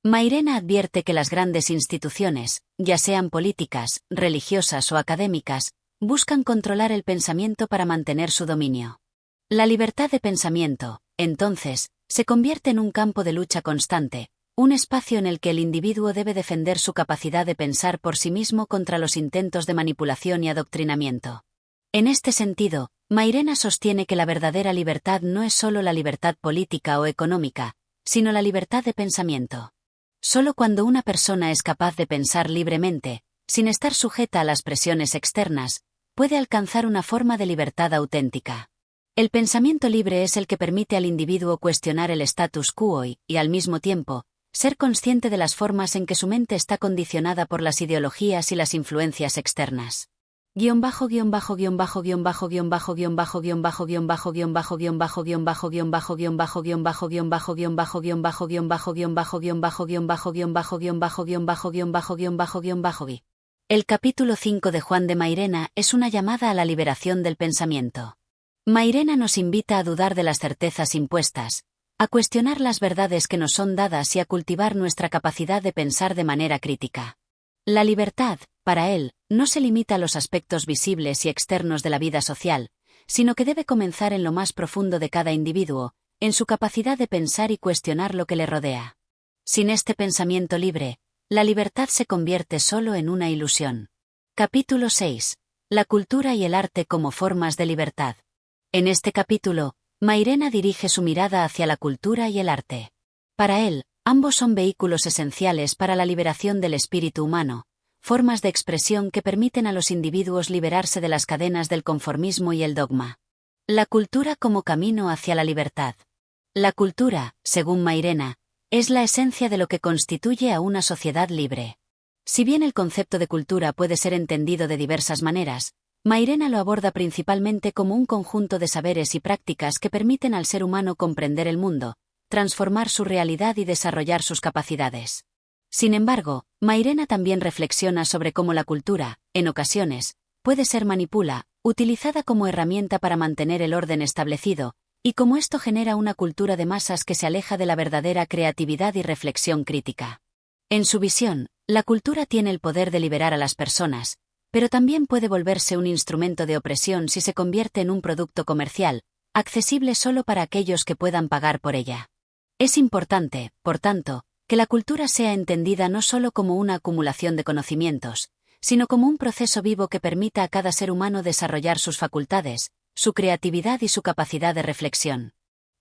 Mairena advierte que las grandes instituciones, ya sean políticas, religiosas o académicas, buscan controlar el pensamiento para mantener su dominio. La libertad de pensamiento, entonces, se convierte en un campo de lucha constante, un espacio en el que el individuo debe defender su capacidad de pensar por sí mismo contra los intentos de manipulación y adoctrinamiento. En este sentido, Mairena sostiene que la verdadera libertad no es solo la libertad política o económica, sino la libertad de pensamiento. Solo cuando una persona es capaz de pensar libremente, sin estar sujeta a las presiones externas, puede alcanzar una forma de libertad auténtica. El pensamiento libre es el que permite al individuo cuestionar el status quo y, al mismo tiempo, ser consciente de las formas en que su mente está condicionada por las ideologías y las influencias externas. El capítulo 5 de Juan de Mairena es una llamada a la liberación del pensamiento. Mairena nos invita a dudar de las certezas impuestas, a cuestionar las verdades que nos son dadas y a cultivar nuestra capacidad de pensar de manera crítica. La libertad, para él, no se limita a los aspectos visibles y externos de la vida social, sino que debe comenzar en lo más profundo de cada individuo, en su capacidad de pensar y cuestionar lo que le rodea. Sin este pensamiento libre, la libertad se convierte solo en una ilusión. Capítulo 6. La cultura y el arte como formas de libertad. En este capítulo, Mairena dirige su mirada hacia la cultura y el arte. Para él, ambos son vehículos esenciales para la liberación del espíritu humano, formas de expresión que permiten a los individuos liberarse de las cadenas del conformismo y el dogma. La cultura como camino hacia la libertad. La cultura, según Mairena, es la esencia de lo que constituye a una sociedad libre. Si bien el concepto de cultura puede ser entendido de diversas maneras, Mairena lo aborda principalmente como un conjunto de saberes y prácticas que permiten al ser humano comprender el mundo, transformar su realidad y desarrollar sus capacidades. Sin embargo, Mairena también reflexiona sobre cómo la cultura, en ocasiones, puede ser utilizada como herramienta para mantener el orden establecido, y cómo esto genera una cultura de masas que se aleja de la verdadera creatividad y reflexión crítica. En su visión, la cultura tiene el poder de liberar a las personas, pero también puede volverse un instrumento de opresión si se convierte en un producto comercial, accesible solo para aquellos que puedan pagar por ella. Es importante, por tanto, que la cultura sea entendida no solo como una acumulación de conocimientos, sino como un proceso vivo que permita a cada ser humano desarrollar sus facultades, su creatividad y su capacidad de reflexión.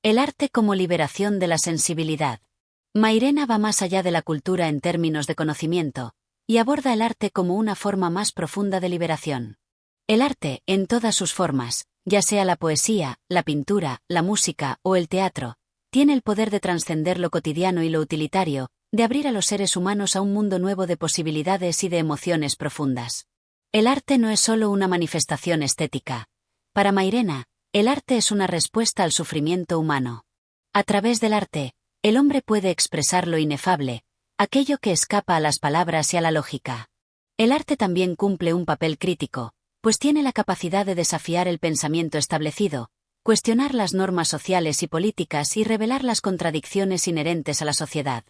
El arte como liberación de la sensibilidad. Mairena va más allá de la cultura en términos de conocimiento, y aborda el arte como una forma más profunda de liberación. El arte, en todas sus formas, ya sea la poesía, la pintura, la música o el teatro, tiene el poder de trascender lo cotidiano y lo utilitario, de abrir a los seres humanos a un mundo nuevo de posibilidades y de emociones profundas. El arte no es solo una manifestación estética. Para Mairena, el arte es una respuesta al sufrimiento humano. A través del arte, el hombre puede expresar lo inefable, aquello que escapa a las palabras y a la lógica. El arte también cumple un papel crítico, pues tiene la capacidad de desafiar el pensamiento establecido, cuestionar las normas sociales y políticas y revelar las contradicciones inherentes a la sociedad.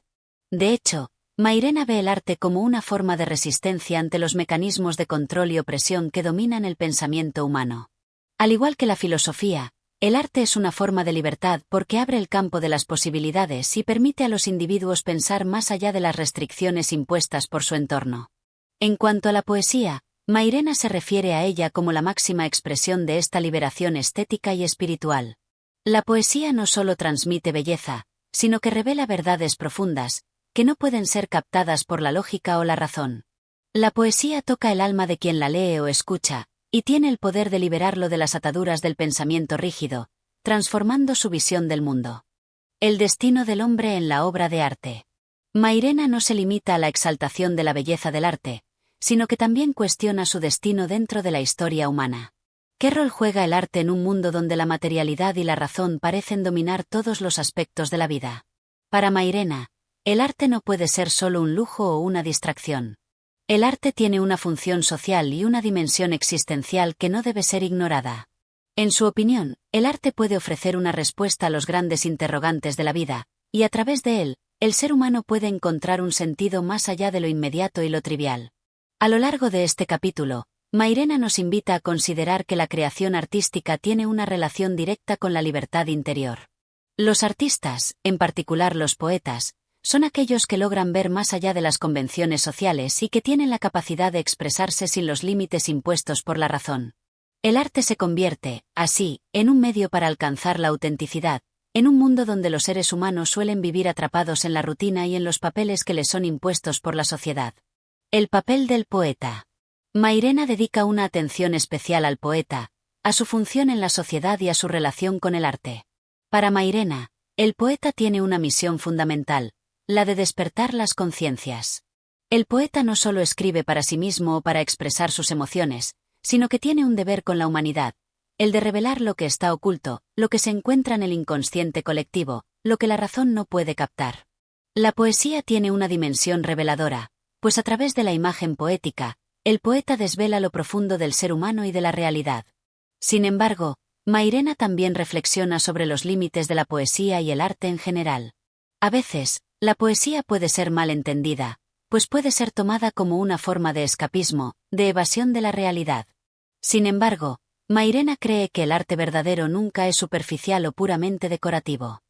De hecho, Mairena ve el arte como una forma de resistencia ante los mecanismos de control y opresión que dominan el pensamiento humano. Al igual que la filosofía, el arte es una forma de libertad porque abre el campo de las posibilidades y permite a los individuos pensar más allá de las restricciones impuestas por su entorno. En cuanto a la poesía, Mairena se refiere a ella como la máxima expresión de esta liberación estética y espiritual. La poesía no solo transmite belleza, sino que revela verdades profundas, que no pueden ser captadas por la lógica o la razón. La poesía toca el alma de quien la lee o escucha, y tiene el poder de liberarlo de las ataduras del pensamiento rígido, transformando su visión del mundo. El destino del hombre en la obra de arte. Mairena no se limita a la exaltación de la belleza del arte, sino que también cuestiona su destino dentro de la historia humana. ¿Qué rol juega el arte en un mundo donde la materialidad y la razón parecen dominar todos los aspectos de la vida? Para Mairena, el arte no puede ser solo un lujo o una distracción. El arte tiene una función social y una dimensión existencial que no debe ser ignorada. En su opinión, el arte puede ofrecer una respuesta a los grandes interrogantes de la vida, y a través de él, el ser humano puede encontrar un sentido más allá de lo inmediato y lo trivial. A lo largo de este capítulo, Mairena nos invita a considerar que la creación artística tiene una relación directa con la libertad interior. Los artistas, en particular los poetas, son aquellos que logran ver más allá de las convenciones sociales y que tienen la capacidad de expresarse sin los límites impuestos por la razón. El arte se convierte, así, en un medio para alcanzar la autenticidad, en un mundo donde los seres humanos suelen vivir atrapados en la rutina y en los papeles que les son impuestos por la sociedad. El papel del poeta. Mairena dedica una atención especial al poeta, a su función en la sociedad y a su relación con el arte. Para Mairena, el poeta tiene una misión fundamental, la de despertar las conciencias. El poeta no solo escribe para sí mismo o para expresar sus emociones, sino que tiene un deber con la humanidad, el de revelar lo que está oculto, lo que se encuentra en el inconsciente colectivo, lo que la razón no puede captar. La poesía tiene una dimensión reveladora, pues a través de la imagen poética, el poeta desvela lo profundo del ser humano y de la realidad. Sin embargo, Mairena también reflexiona sobre los límites de la poesía y el arte en general. A veces, la poesía puede ser mal entendida, pues puede ser tomada como una forma de escapismo, de evasión de la realidad. Sin embargo, Mairena cree que el arte verdadero nunca es superficial o puramente decorativo.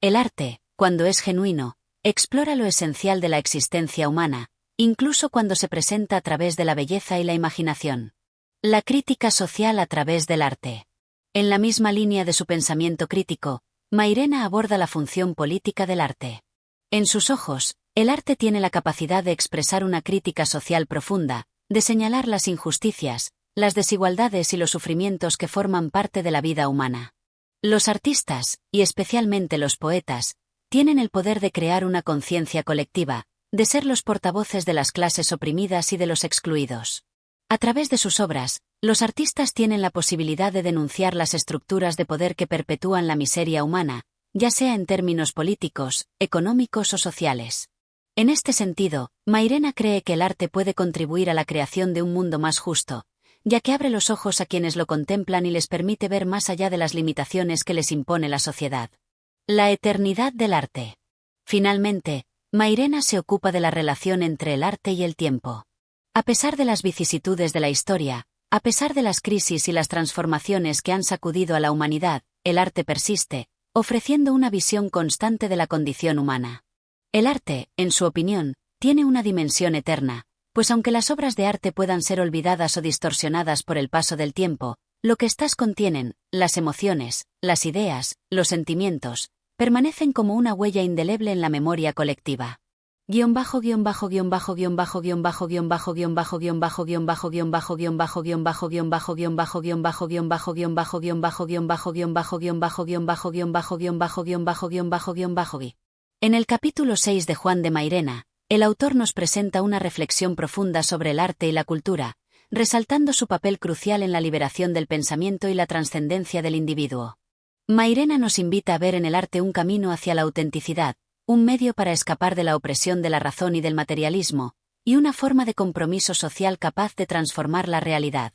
El arte, cuando es genuino, explora lo esencial de la existencia humana, incluso cuando se presenta a través de la belleza y la imaginación. La crítica social a través del arte. En la misma línea de su pensamiento crítico, Mairena aborda la función política del arte. En sus ojos, el arte tiene la capacidad de expresar una crítica social profunda, de señalar las injusticias, las desigualdades y los sufrimientos que forman parte de la vida humana. Los artistas, y especialmente los poetas, tienen el poder de crear una conciencia colectiva, de ser los portavoces de las clases oprimidas y de los excluidos. A través de sus obras, los artistas tienen la posibilidad de denunciar las estructuras de poder que perpetúan la miseria humana, ya sea en términos políticos, económicos o sociales. En este sentido, Mairena cree que el arte puede contribuir a la creación de un mundo más justo, ya que abre los ojos a quienes lo contemplan y les permite ver más allá de las limitaciones que les impone la sociedad. La eternidad del arte. Finalmente, Mairena se ocupa de la relación entre el arte y el tiempo. A pesar de las vicisitudes de la historia, a pesar de las crisis y las transformaciones que han sacudido a la humanidad, el arte persiste, ofreciendo una visión constante de la condición humana. El arte, en su opinión, tiene una dimensión eterna, pues aunque las obras de arte puedan ser olvidadas o distorsionadas por el paso del tiempo, lo que éstas contienen, las emociones, las ideas, los sentimientos, permanecen como una huella indeleble en la memoria colectiva. En el capítulo 6 de Juan de Mairena, el autor nos presenta una reflexión profunda sobre el arte y la cultura, resaltando su papel crucial en la liberación del pensamiento y la trascendencia del individuo. Mairena nos invita a ver en el arte un camino hacia la autenticidad, un medio para escapar de la opresión de la razón y del materialismo, y una forma de compromiso social capaz de transformar la realidad.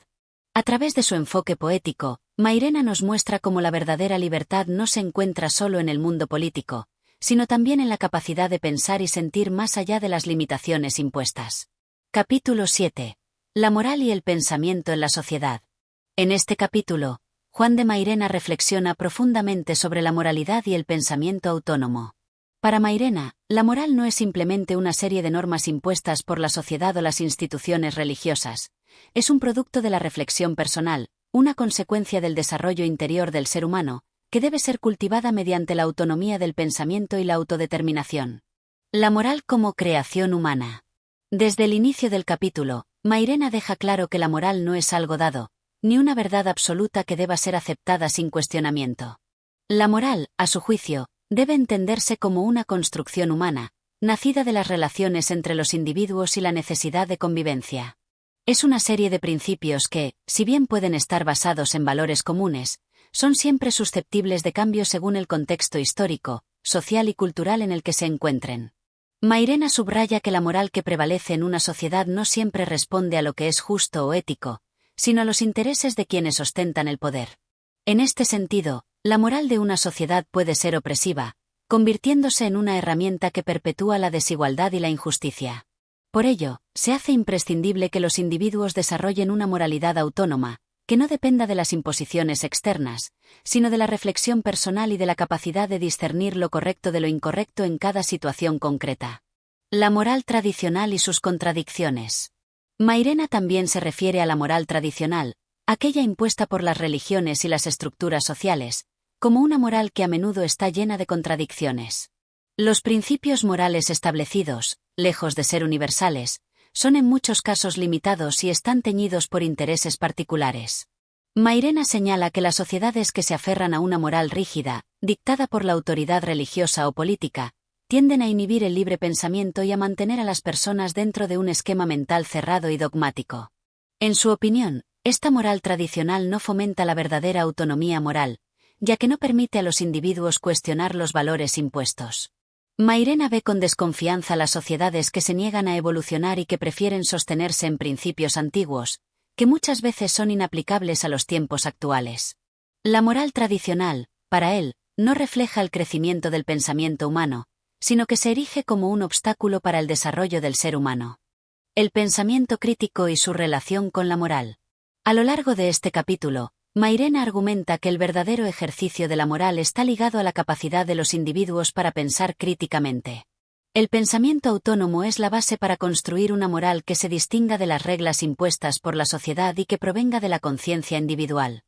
A través de su enfoque poético, Mairena nos muestra cómo la verdadera libertad no se encuentra solo en el mundo político, sino también en la capacidad de pensar y sentir más allá de las limitaciones impuestas. Capítulo 7. La moral y el pensamiento en la sociedad. En este capítulo, Juan de Mairena reflexiona profundamente sobre la moralidad y el pensamiento autónomo. Para Mairena, la moral no es simplemente una serie de normas impuestas por la sociedad o las instituciones religiosas. Es un producto de la reflexión personal, una consecuencia del desarrollo interior del ser humano, que debe ser cultivada mediante la autonomía del pensamiento y la autodeterminación. La moral como creación humana. Desde el inicio del capítulo, Mairena deja claro que la moral no es algo dado, ni una verdad absoluta que deba ser aceptada sin cuestionamiento. La moral, a su juicio, debe entenderse como una construcción humana, nacida de las relaciones entre los individuos y la necesidad de convivencia. Es una serie de principios que, si bien pueden estar basados en valores comunes, son siempre susceptibles de cambio según el contexto histórico, social y cultural en el que se encuentren. Mairena subraya que la moral que prevalece en una sociedad no siempre responde a lo que es justo o ético, sino a los intereses de quienes ostentan el poder. En este sentido, la moral de una sociedad puede ser opresiva, convirtiéndose en una herramienta que perpetúa la desigualdad y la injusticia. Por ello, se hace imprescindible que los individuos desarrollen una moralidad autónoma, que no dependa de las imposiciones externas, sino de la reflexión personal y de la capacidad de discernir lo correcto de lo incorrecto en cada situación concreta. La moral tradicional y sus contradicciones. Mairena también se refiere a la moral tradicional, aquella impuesta por las religiones y las estructuras sociales, como una moral que a menudo está llena de contradicciones. Los principios morales establecidos, lejos de ser universales, son en muchos casos limitados y están teñidos por intereses particulares. Mairena señala que las sociedades que se aferran a una moral rígida, dictada por la autoridad religiosa o política, tienden a inhibir el libre pensamiento y a mantener a las personas dentro de un esquema mental cerrado y dogmático. En su opinión, esta moral tradicional no fomenta la verdadera autonomía moral, ya que no permite a los individuos cuestionar los valores impuestos. Mairena ve con desconfianza las sociedades que se niegan a evolucionar y que prefieren sostenerse en principios antiguos, que muchas veces son inaplicables a los tiempos actuales. La moral tradicional, para él, no refleja el crecimiento del pensamiento humano, sino que se erige como un obstáculo para el desarrollo del ser humano. El pensamiento crítico y su relación con la moral. A lo largo de este capítulo, Mairena argumenta que el verdadero ejercicio de la moral está ligado a la capacidad de los individuos para pensar críticamente. El pensamiento autónomo es la base para construir una moral que se distinga de las reglas impuestas por la sociedad y que provenga de la conciencia individual.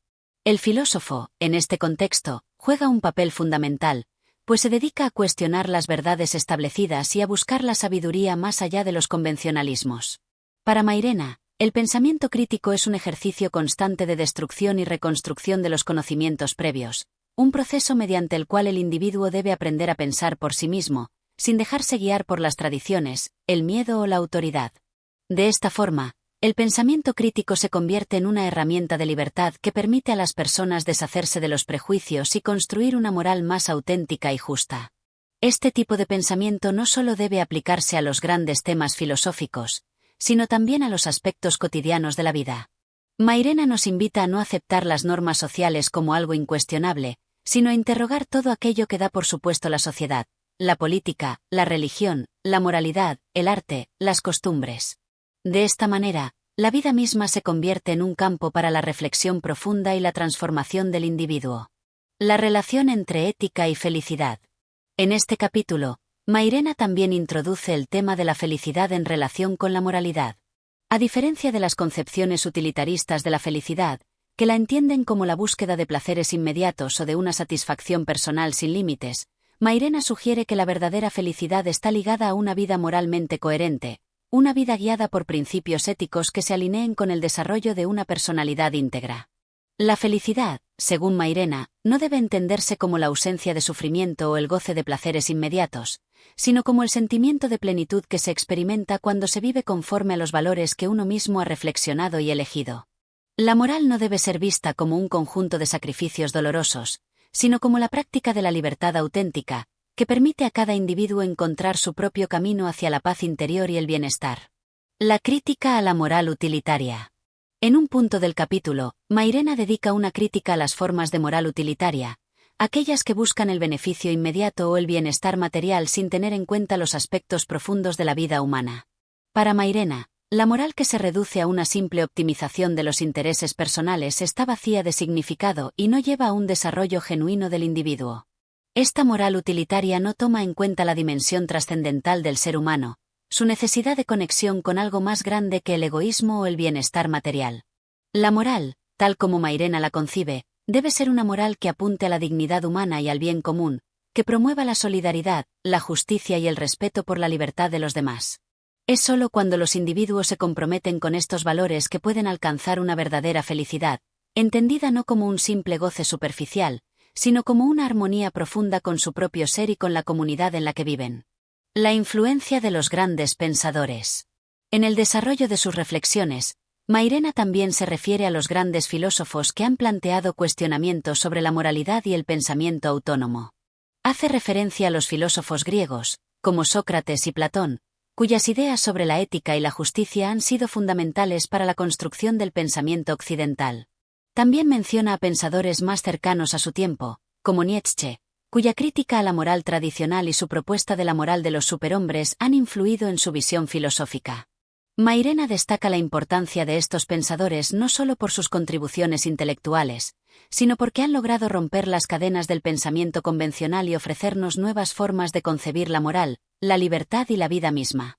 El filósofo, en este contexto, juega un papel fundamental, pues se dedica a cuestionar las verdades establecidas y a buscar la sabiduría más allá de los convencionalismos. Para Mairena, el pensamiento crítico es un ejercicio constante de destrucción y reconstrucción de los conocimientos previos, un proceso mediante el cual el individuo debe aprender a pensar por sí mismo, sin dejarse guiar por las tradiciones, el miedo o la autoridad. De esta forma, el pensamiento crítico se convierte en una herramienta de libertad que permite a las personas deshacerse de los prejuicios y construir una moral más auténtica y justa. Este tipo de pensamiento no solo debe aplicarse a los grandes temas filosóficos, sino también a los aspectos cotidianos de la vida. Mairena nos invita a no aceptar las normas sociales como algo incuestionable, sino a interrogar todo aquello que da por supuesto la sociedad, la política, la religión, la moralidad, el arte, las costumbres. De esta manera, la vida misma se convierte en un campo para la reflexión profunda y la transformación del individuo. La relación entre ética y felicidad. En este capítulo, Mairena también introduce el tema de la felicidad en relación con la moralidad. A diferencia de las concepciones utilitaristas de la felicidad, que la entienden como la búsqueda de placeres inmediatos o de una satisfacción personal sin límites, Mairena sugiere que la verdadera felicidad está ligada a una vida moralmente coherente, una vida guiada por principios éticos que se alineen con el desarrollo de una personalidad íntegra. La felicidad, según Mairena, no debe entenderse como la ausencia de sufrimiento o el goce de placeres inmediatos, sino como el sentimiento de plenitud que se experimenta cuando se vive conforme a los valores que uno mismo ha reflexionado y elegido. La moral no debe ser vista como un conjunto de sacrificios dolorosos, sino como la práctica de la libertad auténtica, que permite a cada individuo encontrar su propio camino hacia la paz interior y el bienestar. La crítica a la moral utilitaria. En un punto del capítulo, Mairena dedica una crítica a las formas de moral utilitaria, aquellas que buscan el beneficio inmediato o el bienestar material sin tener en cuenta los aspectos profundos de la vida humana. Para Mairena, la moral que se reduce a una simple optimización de los intereses personales está vacía de significado y no lleva a un desarrollo genuino del individuo. Esta moral utilitaria no toma en cuenta la dimensión trascendental del ser humano, su necesidad de conexión con algo más grande que el egoísmo o el bienestar material. La moral, tal como Mairena la concibe, debe ser una moral que apunte a la dignidad humana y al bien común, que promueva la solidaridad, la justicia y el respeto por la libertad de los demás. Es solo cuando los individuos se comprometen con estos valores que pueden alcanzar una verdadera felicidad, entendida no como un simple goce superficial, sino como una armonía profunda con su propio ser y con la comunidad en la que viven. La influencia de los grandes pensadores. En el desarrollo de sus reflexiones, Mairena también se refiere a los grandes filósofos que han planteado cuestionamientos sobre la moralidad y el pensamiento autónomo. Hace referencia a los filósofos griegos, como Sócrates y Platón, cuyas ideas sobre la ética y la justicia han sido fundamentales para la construcción del pensamiento occidental. También menciona a pensadores más cercanos a su tiempo, como Nietzsche, cuya crítica a la moral tradicional y su propuesta de la moral de los superhombres han influido en su visión filosófica. Mairena destaca la importancia de estos pensadores no solo por sus contribuciones intelectuales, sino porque han logrado romper las cadenas del pensamiento convencional y ofrecernos nuevas formas de concebir la moral, la libertad y la vida misma.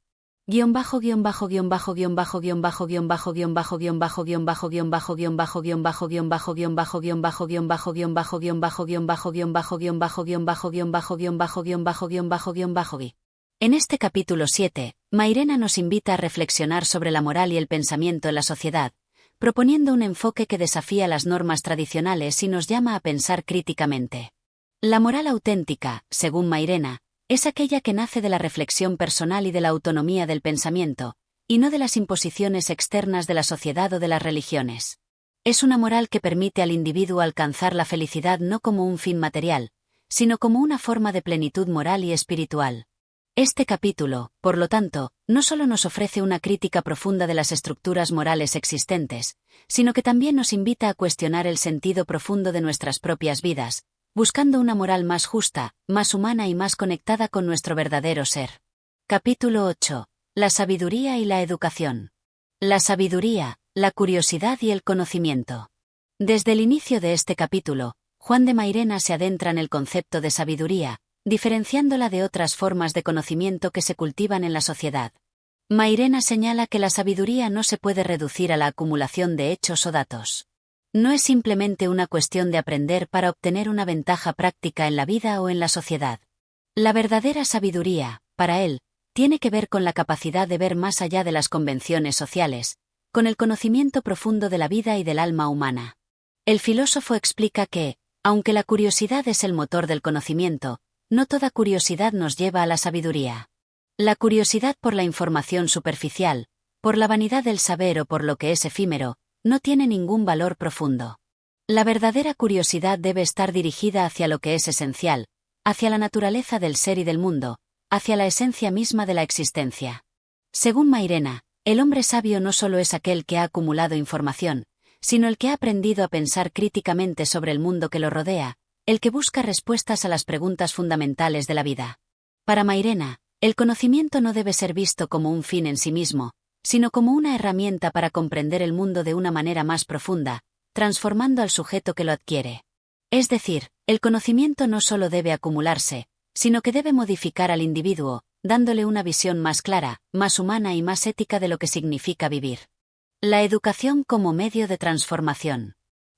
En este capítulo 7, Mairena nos invita a reflexionar sobre la moral y el pensamiento en la sociedad, proponiendo un enfoque que desafía las normas tradicionales y nos llama a pensar críticamente. La moral auténtica, según Mairena, es aquella que nace de la reflexión personal y de la autonomía del pensamiento, y no de las imposiciones externas de la sociedad o de las religiones. Es una moral que permite al individuo alcanzar la felicidad no como un fin material, sino como una forma de plenitud moral y espiritual. Este capítulo, por lo tanto, no solo nos ofrece una crítica profunda de las estructuras morales existentes, sino que también nos invita a cuestionar el sentido profundo de nuestras propias vidas, buscando una moral más justa, más humana y más conectada con nuestro verdadero ser. Capítulo 8. La sabiduría y la educación. La sabiduría, la curiosidad y el conocimiento. Desde el inicio de este capítulo, Juan de Mairena se adentra en el concepto de sabiduría, diferenciándola de otras formas de conocimiento que se cultivan en la sociedad. Mairena señala que la sabiduría no se puede reducir a la acumulación de hechos o datos. No es simplemente una cuestión de aprender para obtener una ventaja práctica en la vida o en la sociedad. La verdadera sabiduría, para él, tiene que ver con la capacidad de ver más allá de las convenciones sociales, con el conocimiento profundo de la vida y del alma humana. El filósofo explica que, aunque la curiosidad es el motor del conocimiento, no toda curiosidad nos lleva a la sabiduría. La curiosidad por la información superficial, por la vanidad del saber o por lo que es efímero, no tiene ningún valor profundo. La verdadera curiosidad debe estar dirigida hacia lo que es esencial, hacia la naturaleza del ser y del mundo, hacia la esencia misma de la existencia. Según Mairena, el hombre sabio no solo es aquel que ha acumulado información, sino el que ha aprendido a pensar críticamente sobre el mundo que lo rodea, el que busca respuestas a las preguntas fundamentales de la vida. Para Mairena, el conocimiento no debe ser visto como un fin en sí mismo, sino como una herramienta para comprender el mundo de una manera más profunda, transformando al sujeto que lo adquiere. Es decir, el conocimiento no solo debe acumularse, sino que debe modificar al individuo, dándole una visión más clara, más humana y más ética de lo que significa vivir. La educación como medio de transformación.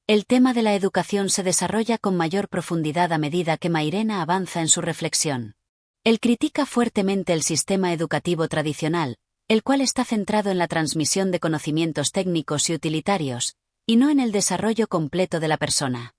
El tema de la educación se desarrolla con mayor profundidad a medida que Mairena avanza en su reflexión. Él critica fuertemente el sistema educativo tradicional, el cual está centrado en la transmisión de conocimientos técnicos y utilitarios, y no en el desarrollo completo de la persona.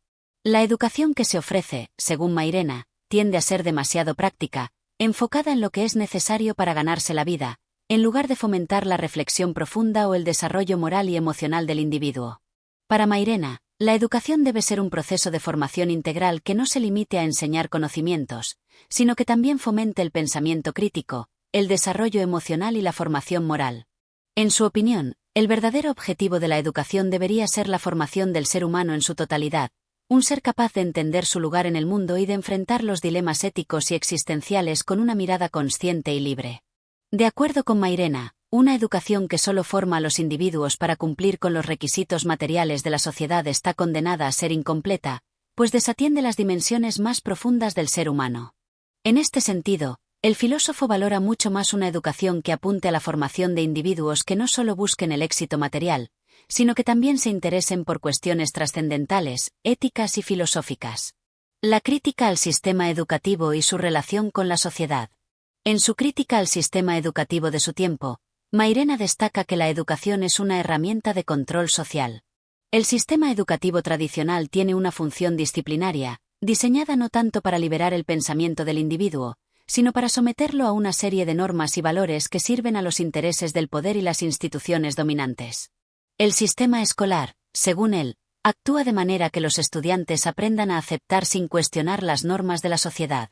La educación que se ofrece, según Mairena, tiende a ser demasiado práctica, enfocada en lo que es necesario para ganarse la vida, en lugar de fomentar la reflexión profunda o el desarrollo moral y emocional del individuo. Para Mairena, la educación debe ser un proceso de formación integral que no se limite a enseñar conocimientos, sino que también fomente el pensamiento crítico, el desarrollo emocional y la formación moral. En su opinión, el verdadero objetivo de la educación debería ser la formación del ser humano en su totalidad, un ser capaz de entender su lugar en el mundo y de enfrentar los dilemas éticos y existenciales con una mirada consciente y libre. De acuerdo con Mairena, una educación que solo forma a los individuos para cumplir con los requisitos materiales de la sociedad está condenada a ser incompleta, pues desatiende las dimensiones más profundas del ser humano. En este sentido, el filósofo valora mucho más una educación que apunte a la formación de individuos que no solo busquen el éxito material, sino que también se interesen por cuestiones trascendentales, éticas y filosóficas. La crítica al sistema educativo y su relación con la sociedad. En su crítica al sistema educativo de su tiempo, Mairena destaca que la educación es una herramienta de control social. El sistema educativo tradicional tiene una función disciplinaria, diseñada no tanto para liberar el pensamiento del individuo, sino para someterlo a una serie de normas y valores que sirven a los intereses del poder y las instituciones dominantes. El sistema escolar, según él, actúa de manera que los estudiantes aprendan a aceptar sin cuestionar las normas de la sociedad.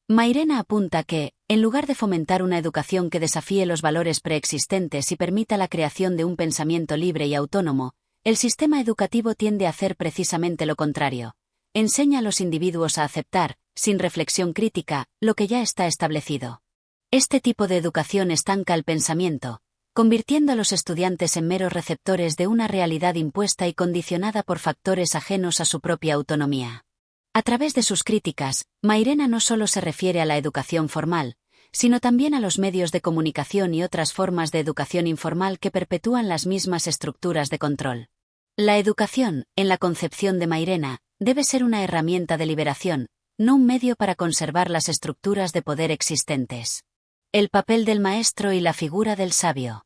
Mairena apunta que, en lugar de fomentar una educación que desafíe los valores preexistentes y permita la creación de un pensamiento libre y autónomo, el sistema educativo tiende a hacer precisamente lo contrario. Enseña a los individuos a aceptar, sin reflexión crítica, lo que ya está establecido. Este tipo de educación estanca el pensamiento, convirtiendo a los estudiantes en meros receptores de una realidad impuesta y condicionada por factores ajenos a su propia autonomía. A través de sus críticas, Mairena no solo se refiere a la educación formal, sino también a los medios de comunicación y otras formas de educación informal que perpetúan las mismas estructuras de control. La educación, en la concepción de Mairena, debe ser una herramienta de liberación, no un medio para conservar las estructuras de poder existentes. El papel del maestro y la figura del sabio.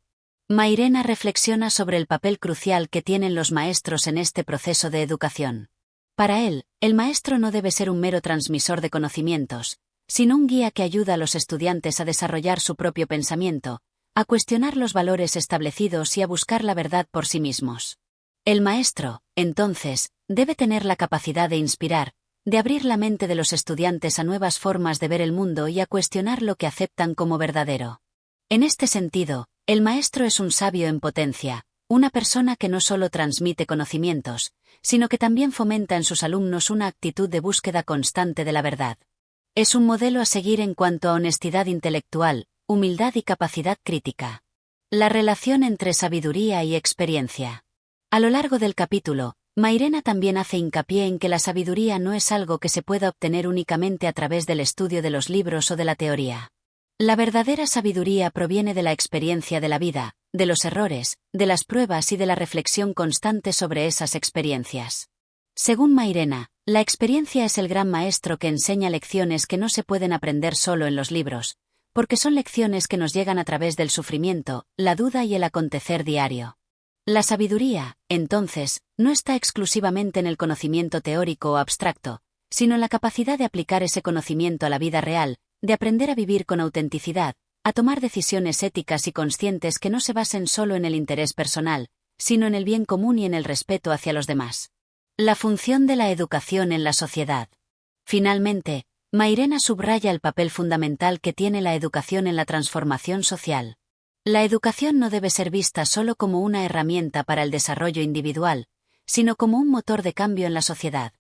Mairena reflexiona sobre el papel crucial que tienen los maestros en este proceso de educación. Para él, el maestro no debe ser un mero transmisor de conocimientos, sino un guía que ayuda a los estudiantes a desarrollar su propio pensamiento, a cuestionar los valores establecidos y a buscar la verdad por sí mismos. El maestro, entonces, debe tener la capacidad de inspirar, de abrir la mente de los estudiantes a nuevas formas de ver el mundo y a cuestionar lo que aceptan como verdadero. En este sentido, el maestro es un sabio en potencia, una persona que no solo transmite conocimientos, sino que también fomenta en sus alumnos una actitud de búsqueda constante de la verdad. Es un modelo a seguir en cuanto a honestidad intelectual, humildad y capacidad crítica. La relación entre sabiduría y experiencia. A lo largo del capítulo, Mairena también hace hincapié en que la sabiduría no es algo que se pueda obtener únicamente a través del estudio de los libros o de la teoría. La verdadera sabiduría proviene de la experiencia de la vida, de los errores, de las pruebas y de la reflexión constante sobre esas experiencias. Según Mairena, la experiencia es el gran maestro que enseña lecciones que no se pueden aprender solo en los libros, porque son lecciones que nos llegan a través del sufrimiento, la duda y el acontecer diario. La sabiduría, entonces, no está exclusivamente en el conocimiento teórico o abstracto, sino en la capacidad de aplicar ese conocimiento a la vida real, de aprender a vivir con autenticidad, a tomar decisiones éticas y conscientes que no se basen solo en el interés personal, sino en el bien común y en el respeto hacia los demás. La función de la educación en la sociedad. Finalmente, Mairena subraya el papel fundamental que tiene la educación en la transformación social. La educación no debe ser vista solo como una herramienta para el desarrollo individual, sino como un motor de cambio en la sociedad.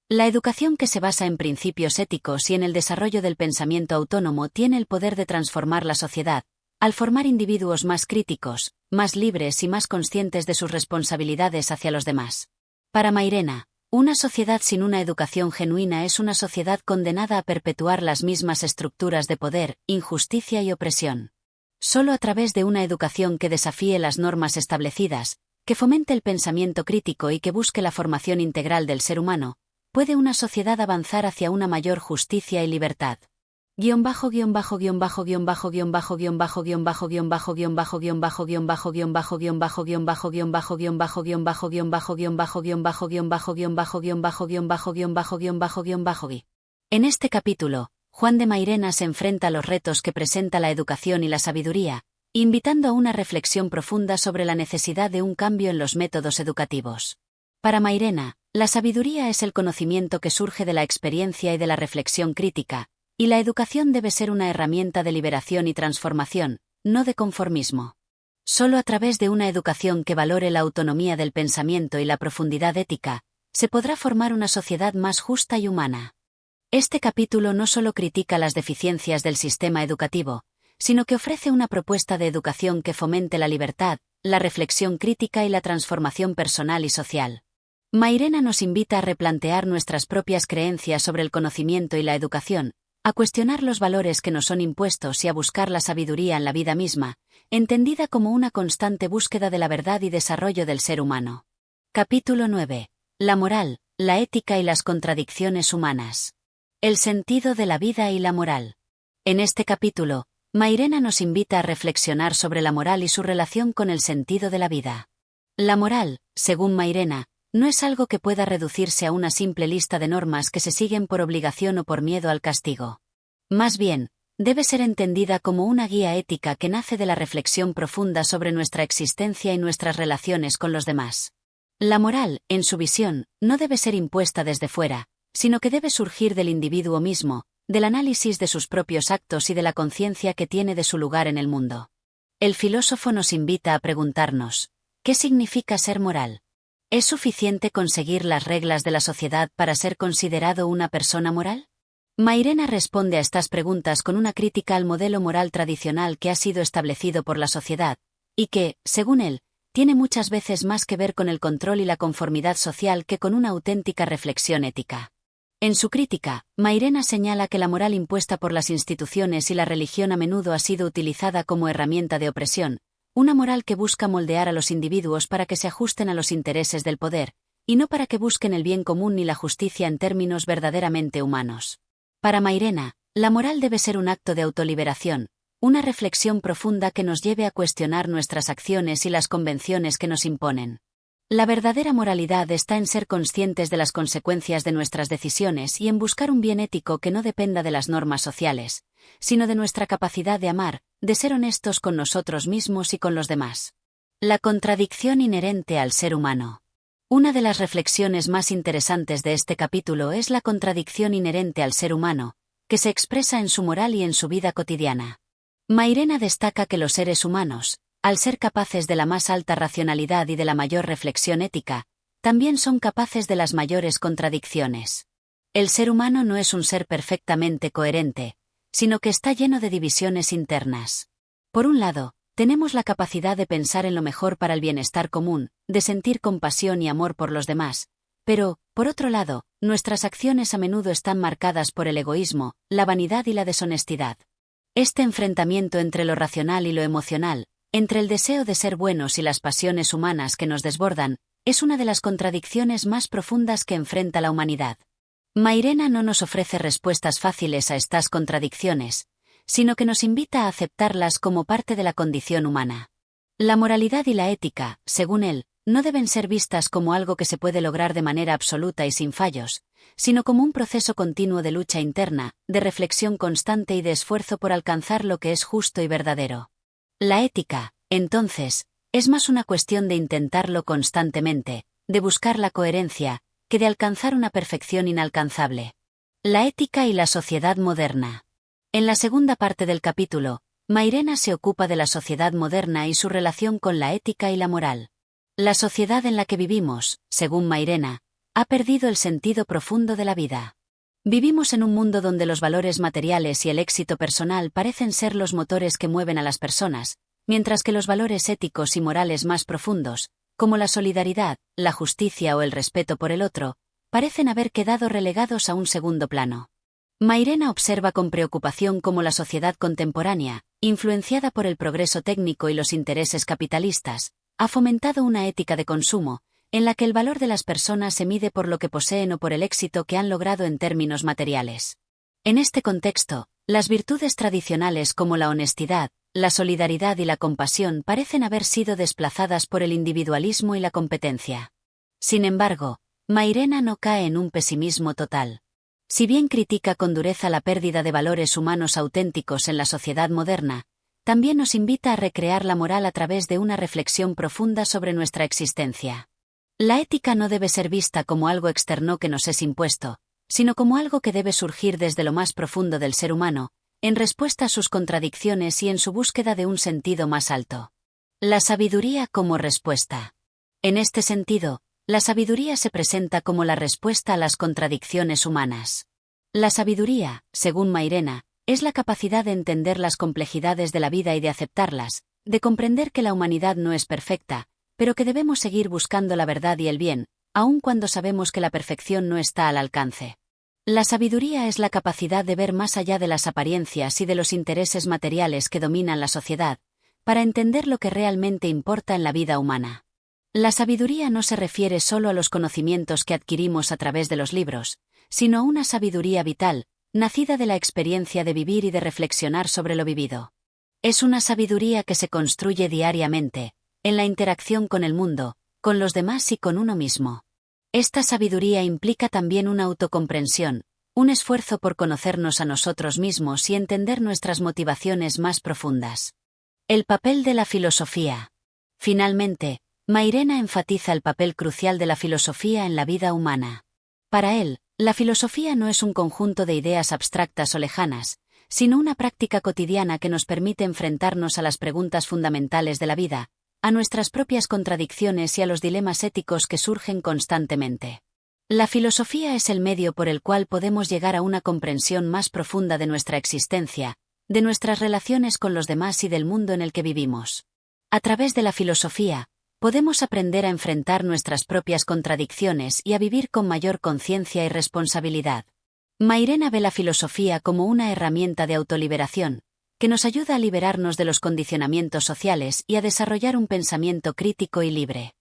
La educación que se basa en principios éticos y en el desarrollo del pensamiento autónomo tiene el poder de transformar la sociedad, al formar individuos más críticos, más libres y más conscientes de sus responsabilidades hacia los demás. Para Mairena, una sociedad sin una educación genuina es una sociedad condenada a perpetuar las mismas estructuras de poder, injusticia y opresión. Solo a través de una educación que desafíe las normas establecidas, que fomente el pensamiento crítico y que busque la formación integral del ser humano, puede una sociedad avanzar hacia una mayor justicia y libertad. En este capítulo, Juan de Mairena se enfrenta a los retos que presenta la educación y la sabiduría, invitando a una reflexión profunda sobre la necesidad de un cambio en los métodos educativos. Para Mairena, la sabiduría es el conocimiento que surge de la experiencia y de la reflexión crítica, y la educación debe ser una herramienta de liberación y transformación, no de conformismo. Solo a través de una educación que valore la autonomía del pensamiento y la profundidad ética, se podrá formar una sociedad más justa y humana. Este capítulo no solo critica las deficiencias del sistema educativo, sino que ofrece una propuesta de educación que fomente la libertad, la reflexión crítica y la transformación personal y social. Mairena nos invita a replantear nuestras propias creencias sobre el conocimiento y la educación, a cuestionar los valores que nos son impuestos y a buscar la sabiduría en la vida misma, entendida como una constante búsqueda de la verdad y desarrollo del ser humano. Capítulo 9. La moral, la ética y las contradicciones humanas. El sentido de la vida y la moral. En este capítulo, Mairena nos invita a reflexionar sobre la moral y su relación con el sentido de la vida. La moral, según Mairena, no es algo que pueda reducirse a una simple lista de normas que se siguen por obligación o por miedo al castigo. Más bien, debe ser entendida como una guía ética que nace de la reflexión profunda sobre nuestra existencia y nuestras relaciones con los demás. La moral, en su visión, no debe ser impuesta desde fuera, sino que debe surgir del individuo mismo, del análisis de sus propios actos y de la conciencia que tiene de su lugar en el mundo. El filósofo nos invita a preguntarnos, ¿qué significa ser moral? ¿Es suficiente conseguir las reglas de la sociedad para ser considerado una persona moral? Mairena responde a estas preguntas con una crítica al modelo moral tradicional que ha sido establecido por la sociedad, y que, según él, tiene muchas veces más que ver con el control y la conformidad social que con una auténtica reflexión ética. En su crítica, Mairena señala que la moral impuesta por las instituciones y la religión a menudo ha sido utilizada como herramienta de opresión, una moral que busca moldear a los individuos para que se ajusten a los intereses del poder, y no para que busquen el bien común ni la justicia en términos verdaderamente humanos. Para Mairena, la moral debe ser un acto de autoliberación, una reflexión profunda que nos lleve a cuestionar nuestras acciones y las convenciones que nos imponen. La verdadera moralidad está en ser conscientes de las consecuencias de nuestras decisiones y en buscar un bien ético que no dependa de las normas sociales, sino de nuestra capacidad de amar, de ser honestos con nosotros mismos y con los demás. La contradicción inherente al ser humano. Una de las reflexiones más interesantes de este capítulo es la contradicción inherente al ser humano, que se expresa en su moral y en su vida cotidiana. Mairena destaca que los seres humanos, al ser capaces de la más alta racionalidad y de la mayor reflexión ética, también son capaces de las mayores contradicciones. El ser humano no es un ser perfectamente coherente, sino que está lleno de divisiones internas. Por un lado, tenemos la capacidad de pensar en lo mejor para el bienestar común, de sentir compasión y amor por los demás, pero, por otro lado, nuestras acciones a menudo están marcadas por el egoísmo, la vanidad y la deshonestidad. Este enfrentamiento entre lo racional y lo emocional, entre el deseo de ser buenos y las pasiones humanas que nos desbordan, es una de las contradicciones más profundas que enfrenta la humanidad. Mairena no nos ofrece respuestas fáciles a estas contradicciones, sino que nos invita a aceptarlas como parte de la condición humana. La moralidad y la ética, según él, no deben ser vistas como algo que se puede lograr de manera absoluta y sin fallos, sino como un proceso continuo de lucha interna, de reflexión constante y de esfuerzo por alcanzar lo que es justo y verdadero. La ética, entonces, es más una cuestión de intentarlo constantemente, de buscar la coherencia, que de alcanzar una perfección inalcanzable. La ética y la sociedad moderna. En la segunda parte del capítulo, Mairena se ocupa de la sociedad moderna y su relación con la ética y la moral. La sociedad en la que vivimos, según Mairena, ha perdido el sentido profundo de la vida. Vivimos en un mundo donde los valores materiales y el éxito personal parecen ser los motores que mueven a las personas, mientras que los valores éticos y morales más profundos, como la solidaridad, la justicia o el respeto por el otro, parecen haber quedado relegados a un segundo plano. Mairena observa con preocupación cómo la sociedad contemporánea, influenciada por el progreso técnico y los intereses capitalistas, ha fomentado una ética de consumo, en la que el valor de las personas se mide por lo que poseen o por el éxito que han logrado en términos materiales. En este contexto, las virtudes tradicionales como la honestidad, la solidaridad y la compasión parecen haber sido desplazadas por el individualismo y la competencia. Sin embargo, Mairena no cae en un pesimismo total. Si bien critica con dureza la pérdida de valores humanos auténticos en la sociedad moderna, también nos invita a recrear la moral a través de una reflexión profunda sobre nuestra existencia. La ética no debe ser vista como algo externo que nos es impuesto, sino como algo que debe surgir desde lo más profundo del ser humano, en respuesta a sus contradicciones y en su búsqueda de un sentido más alto. La sabiduría como respuesta. En este sentido, la sabiduría se presenta como la respuesta a las contradicciones humanas. La sabiduría, según Mairena, es la capacidad de entender las complejidades de la vida y de aceptarlas, de comprender que la humanidad no es perfecta, pero que debemos seguir buscando la verdad y el bien, aun cuando sabemos que la perfección no está al alcance. La sabiduría es la capacidad de ver más allá de las apariencias y de los intereses materiales que dominan la sociedad, para entender lo que realmente importa en la vida humana. La sabiduría no se refiere solo a los conocimientos que adquirimos a través de los libros, sino a una sabiduría vital, nacida de la experiencia de vivir y de reflexionar sobre lo vivido. Es una sabiduría que se construye diariamente, en la interacción con el mundo, con los demás y con uno mismo. Esta sabiduría implica también una autocomprensión, un esfuerzo por conocernos a nosotros mismos y entender nuestras motivaciones más profundas. El papel de la filosofía. Finalmente, Mairena enfatiza el papel crucial de la filosofía en la vida humana. Para él, la filosofía no es un conjunto de ideas abstractas o lejanas, sino una práctica cotidiana que nos permite enfrentarnos a las preguntas fundamentales de la vida, a nuestras propias contradicciones y a los dilemas éticos que surgen constantemente. La filosofía es el medio por el cual podemos llegar a una comprensión más profunda de nuestra existencia, de nuestras relaciones con los demás y del mundo en el que vivimos. A través de la filosofía, podemos aprender a enfrentar nuestras propias contradicciones y a vivir con mayor conciencia y responsabilidad. Mairena ve la filosofía como una herramienta de autoliberación, que nos ayuda a liberarnos de los condicionamientos sociales y a desarrollar un pensamiento crítico y libre.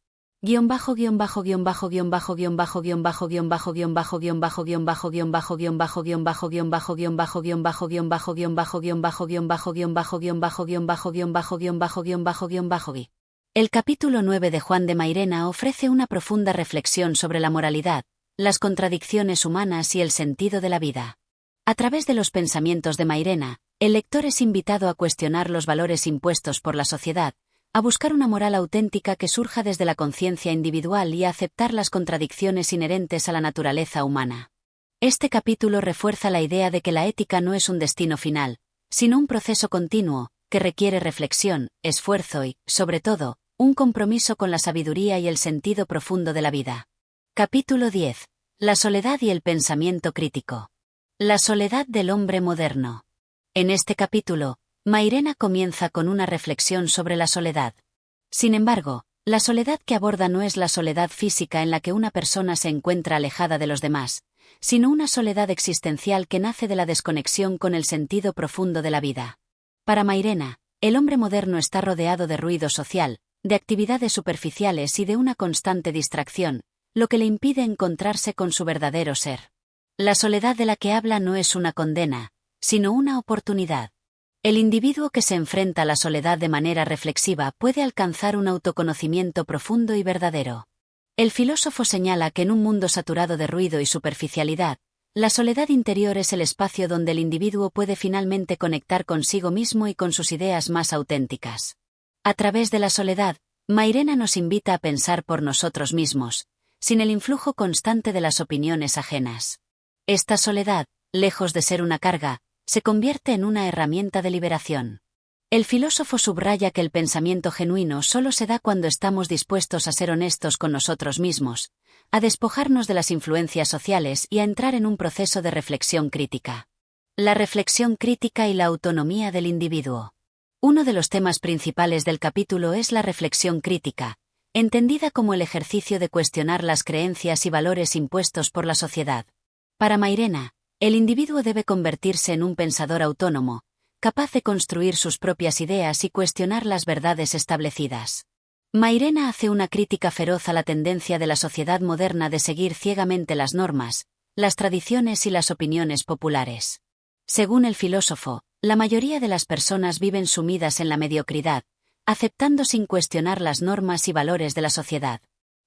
El capítulo 9 de Juan de Mairena ofrece una profunda reflexión sobre la moralidad, las contradicciones humanas y el sentido de la vida. A través de los pensamientos de Mairena, el lector es invitado a cuestionar los valores impuestos por la sociedad, a buscar una moral auténtica que surja desde la conciencia individual y a aceptar las contradicciones inherentes a la naturaleza humana. Este capítulo refuerza la idea de que la ética no es un destino final, sino un proceso continuo, que requiere reflexión, esfuerzo y, sobre todo, un compromiso con la sabiduría y el sentido profundo de la vida. Capítulo 10. La soledad y el pensamiento crítico. La soledad del hombre moderno. En este capítulo, Mairena comienza con una reflexión sobre la soledad. Sin embargo, la soledad que aborda no es la soledad física en la que una persona se encuentra alejada de los demás, sino una soledad existencial que nace de la desconexión con el sentido profundo de la vida. Para Mairena, el hombre moderno está rodeado de ruido social, de actividades superficiales y de una constante distracción, lo que le impide encontrarse con su verdadero ser. La soledad de la que habla no es una condena, sino una oportunidad. El individuo que se enfrenta a la soledad de manera reflexiva puede alcanzar un autoconocimiento profundo y verdadero. El filósofo señala que en un mundo saturado de ruido y superficialidad, la soledad interior es el espacio donde el individuo puede finalmente conectar consigo mismo y con sus ideas más auténticas. A través de la soledad, Mairena nos invita a pensar por nosotros mismos, sin el influjo constante de las opiniones ajenas. Esta soledad, lejos de ser una carga, se convierte en una herramienta de liberación. El filósofo subraya que el pensamiento genuino solo se da cuando estamos dispuestos a ser honestos con nosotros mismos, a despojarnos de las influencias sociales y a entrar en un proceso de reflexión crítica. La reflexión crítica y la autonomía del individuo. Uno de los temas principales del capítulo es la reflexión crítica, entendida como el ejercicio de cuestionar las creencias y valores impuestos por la sociedad. Para Mairena, el individuo debe convertirse en un pensador autónomo, capaz de construir sus propias ideas y cuestionar las verdades establecidas. Mairena hace una crítica feroz a la tendencia de la sociedad moderna de seguir ciegamente las normas, las tradiciones y las opiniones populares. Según el filósofo, la mayoría de las personas viven sumidas en la mediocridad, aceptando sin cuestionar las normas y valores de la sociedad.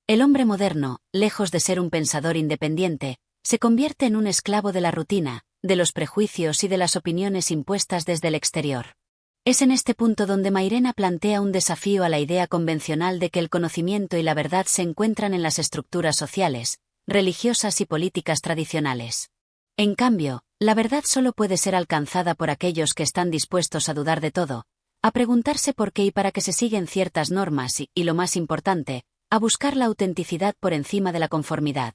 El hombre moderno, lejos de ser un pensador independiente, se convierte en un esclavo de la rutina, de los prejuicios y de las opiniones impuestas desde el exterior. Es en este punto donde Mairena plantea un desafío a la idea convencional de que el conocimiento y la verdad se encuentran en las estructuras sociales, religiosas y políticas tradicionales. En cambio, la verdad solo puede ser alcanzada por aquellos que están dispuestos a dudar de todo, a preguntarse por qué y para qué se siguen ciertas normas y lo más importante, a buscar la autenticidad por encima de la conformidad.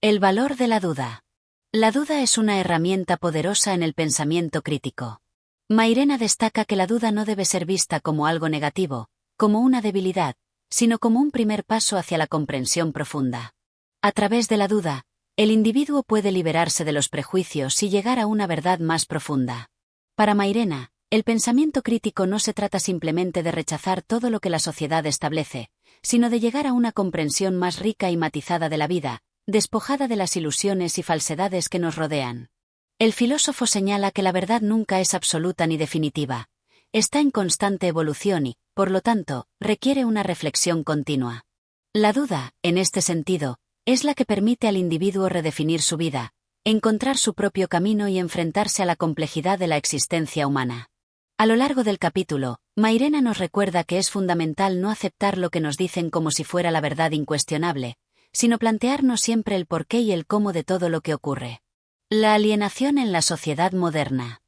El valor de la duda. La duda es una herramienta poderosa en el pensamiento crítico. Mairena destaca que la duda no debe ser vista como algo negativo, como una debilidad, sino como un primer paso hacia la comprensión profunda. A través de la duda, El individuo puede liberarse de los prejuicios y llegar a una verdad más profunda. Para Mairena, el pensamiento crítico no se trata simplemente de rechazar todo lo que la sociedad establece, sino de llegar a una comprensión más rica y matizada de la vida, despojada de las ilusiones y falsedades que nos rodean. El filósofo señala que la verdad nunca es absoluta ni definitiva. Está en constante evolución y, por lo tanto, requiere una reflexión continua. La duda, en este sentido, es la que permite al individuo redefinir su vida, encontrar su propio camino y enfrentarse a la complejidad de la existencia humana. A lo largo del capítulo, Mairena nos recuerda que es fundamental no aceptar lo que nos dicen como si fuera la verdad incuestionable, sino plantearnos siempre el porqué y el cómo de todo lo que ocurre. La alienación en la sociedad moderna.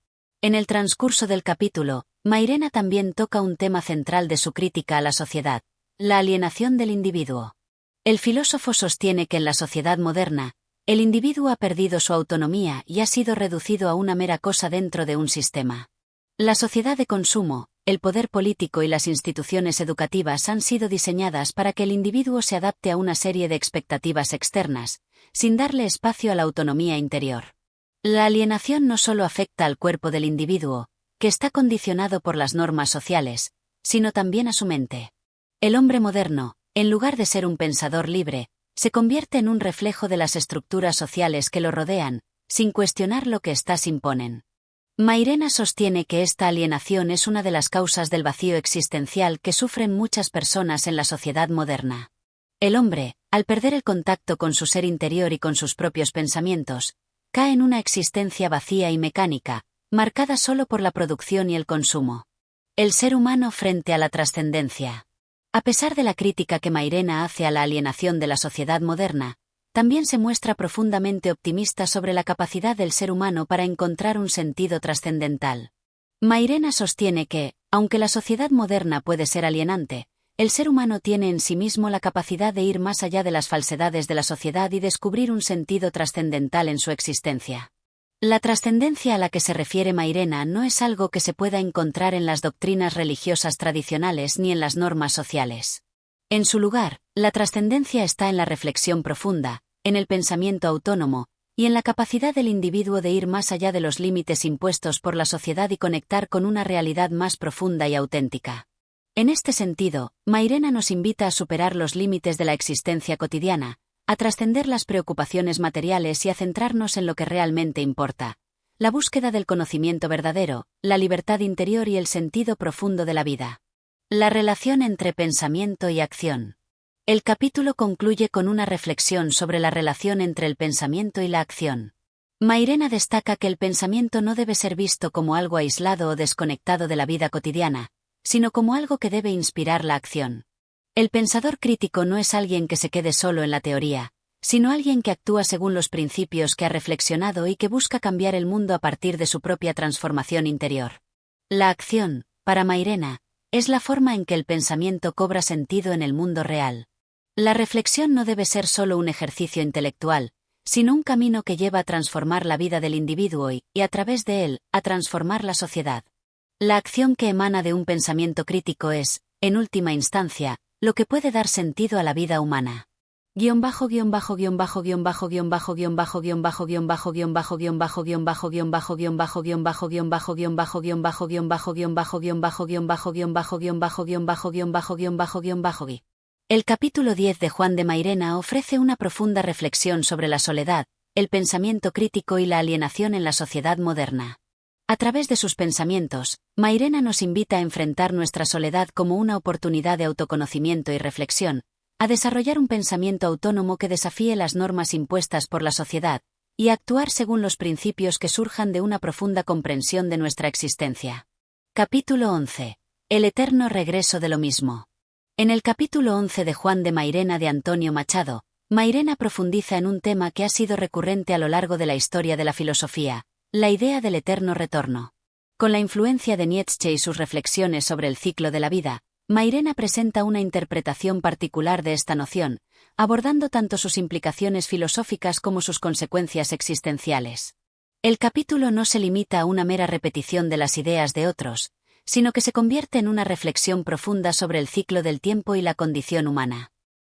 En el transcurso del capítulo, Mairena también toca un tema central de su crítica a la sociedad: la alienación del individuo. El filósofo sostiene que en la sociedad moderna, el individuo ha perdido su autonomía y ha sido reducido a una mera cosa dentro de un sistema. La sociedad de consumo, el poder político y las instituciones educativas han sido diseñadas para que el individuo se adapte a una serie de expectativas externas, sin darle espacio a la autonomía interior. La alienación no solo afecta al cuerpo del individuo, que está condicionado por las normas sociales, sino también a su mente. El hombre moderno, en lugar de ser un pensador libre, se convierte en un reflejo de las estructuras sociales que lo rodean, sin cuestionar lo que éstas imponen. Mairena sostiene que esta alienación es una de las causas del vacío existencial que sufren muchas personas en la sociedad moderna. El hombre, al perder el contacto con su ser interior y con sus propios pensamientos, cae en una existencia vacía y mecánica, marcada solo por la producción y el consumo. El ser humano frente a la trascendencia. A pesar de la crítica que Mairena hace a la alienación de la sociedad moderna, también se muestra profundamente optimista sobre la capacidad del ser humano para encontrar un sentido trascendental. Mairena sostiene que, aunque la sociedad moderna puede ser alienante, el ser humano tiene en sí mismo la capacidad de ir más allá de las falsedades de la sociedad y descubrir un sentido trascendental en su existencia. La trascendencia a la que se refiere Mairena no es algo que se pueda encontrar en las doctrinas religiosas tradicionales ni en las normas sociales. En su lugar, la trascendencia está en la reflexión profunda, en el pensamiento autónomo, y en la capacidad del individuo de ir más allá de los límites impuestos por la sociedad y conectar con una realidad más profunda y auténtica. En este sentido, Mairena nos invita a superar los límites de la existencia cotidiana, a trascender las preocupaciones materiales y a centrarnos en lo que realmente importa: la búsqueda del conocimiento verdadero, la libertad interior y el sentido profundo de la vida. La relación entre pensamiento y acción. El capítulo concluye con una reflexión sobre la relación entre el pensamiento y la acción. Mairena destaca que el pensamiento no debe ser visto como algo aislado o desconectado de la vida cotidiana, sino como algo que debe inspirar la acción. El pensador crítico no es alguien que se quede solo en la teoría, sino alguien que actúa según los principios que ha reflexionado y que busca cambiar el mundo a partir de su propia transformación interior. La acción, para Mairena, es la forma en que el pensamiento cobra sentido en el mundo real. La reflexión no debe ser solo un ejercicio intelectual, sino un camino que lleva a transformar la vida del individuo y, a través de él, a transformar la sociedad. La acción que emana de un pensamiento crítico es, en última instancia, lo que puede dar sentido a la vida humana. El capítulo 10 de Juan de Mairena ofrece una profunda reflexión sobre la soledad, el pensamiento crítico y la alienación en la sociedad moderna. A través de sus pensamientos, Mairena nos invita a enfrentar nuestra soledad como una oportunidad de autoconocimiento y reflexión, a desarrollar un pensamiento autónomo que desafíe las normas impuestas por la sociedad, y a actuar según los principios que surjan de una profunda comprensión de nuestra existencia. Capítulo 11. El eterno regreso de lo mismo. En el capítulo 11 de Juan de Mairena de Antonio Machado, Mairena profundiza en un tema que ha sido recurrente a lo largo de la historia de la filosofía: la idea del eterno retorno. Con la influencia de Nietzsche y sus reflexiones sobre el ciclo de la vida, Mairena presenta una interpretación particular de esta noción, abordando tanto sus implicaciones filosóficas como sus consecuencias existenciales. El capítulo no se limita a una mera repetición de las ideas de otros, sino que se convierte en una reflexión profunda sobre el ciclo del tiempo y la condición humana.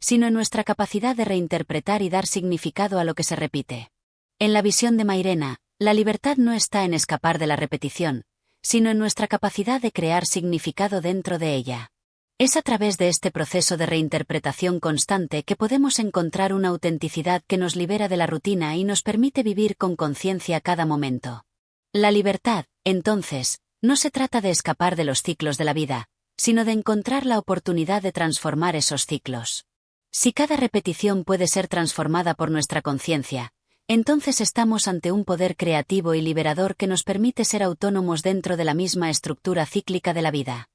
sino en nuestra capacidad de reinterpretar y dar significado a lo que se repite. En la visión de Mairena, la libertad no está en escapar de la repetición, sino en nuestra capacidad de crear significado dentro de ella. Es a través de este proceso de reinterpretación constante que podemos encontrar una autenticidad que nos libera de la rutina y nos permite vivir con conciencia cada momento. La libertad, entonces, no se trata de escapar de los ciclos de la vida, sino de encontrar la oportunidad de transformar esos ciclos. Si cada repetición puede ser transformada por nuestra conciencia, entonces estamos ante un poder creativo y liberador que nos permite ser autónomos dentro de la misma estructura cíclica de la vida.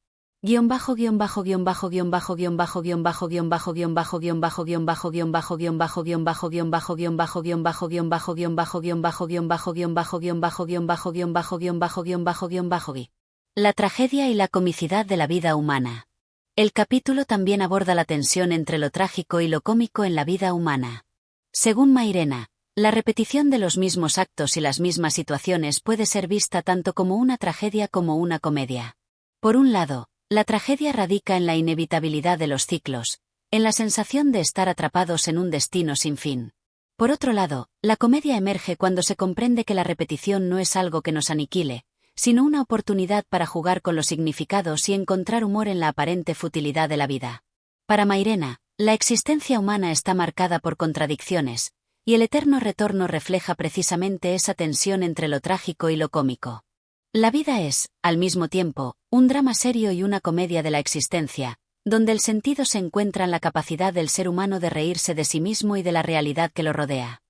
La tragedia y la comicidad de la vida humana. El capítulo también aborda la tensión entre lo trágico y lo cómico en la vida humana. Según Mairena, la repetición de los mismos actos y las mismas situaciones puede ser vista tanto como una tragedia como una comedia. Por un lado, la tragedia radica en la inevitabilidad de los ciclos, en la sensación de estar atrapados en un destino sin fin. Por otro lado, la comedia emerge cuando se comprende que la repetición no es algo que nos aniquile, sino una oportunidad para jugar con los significados y encontrar humor en la aparente futilidad de la vida. Para Mairena, la existencia humana está marcada por contradicciones, y el eterno retorno refleja precisamente esa tensión entre lo trágico y lo cómico. La vida es, al mismo tiempo, un drama serio y una comedia de la existencia, donde el sentido se encuentra en la capacidad del ser humano de reírse de sí mismo y de la realidad que lo rodea.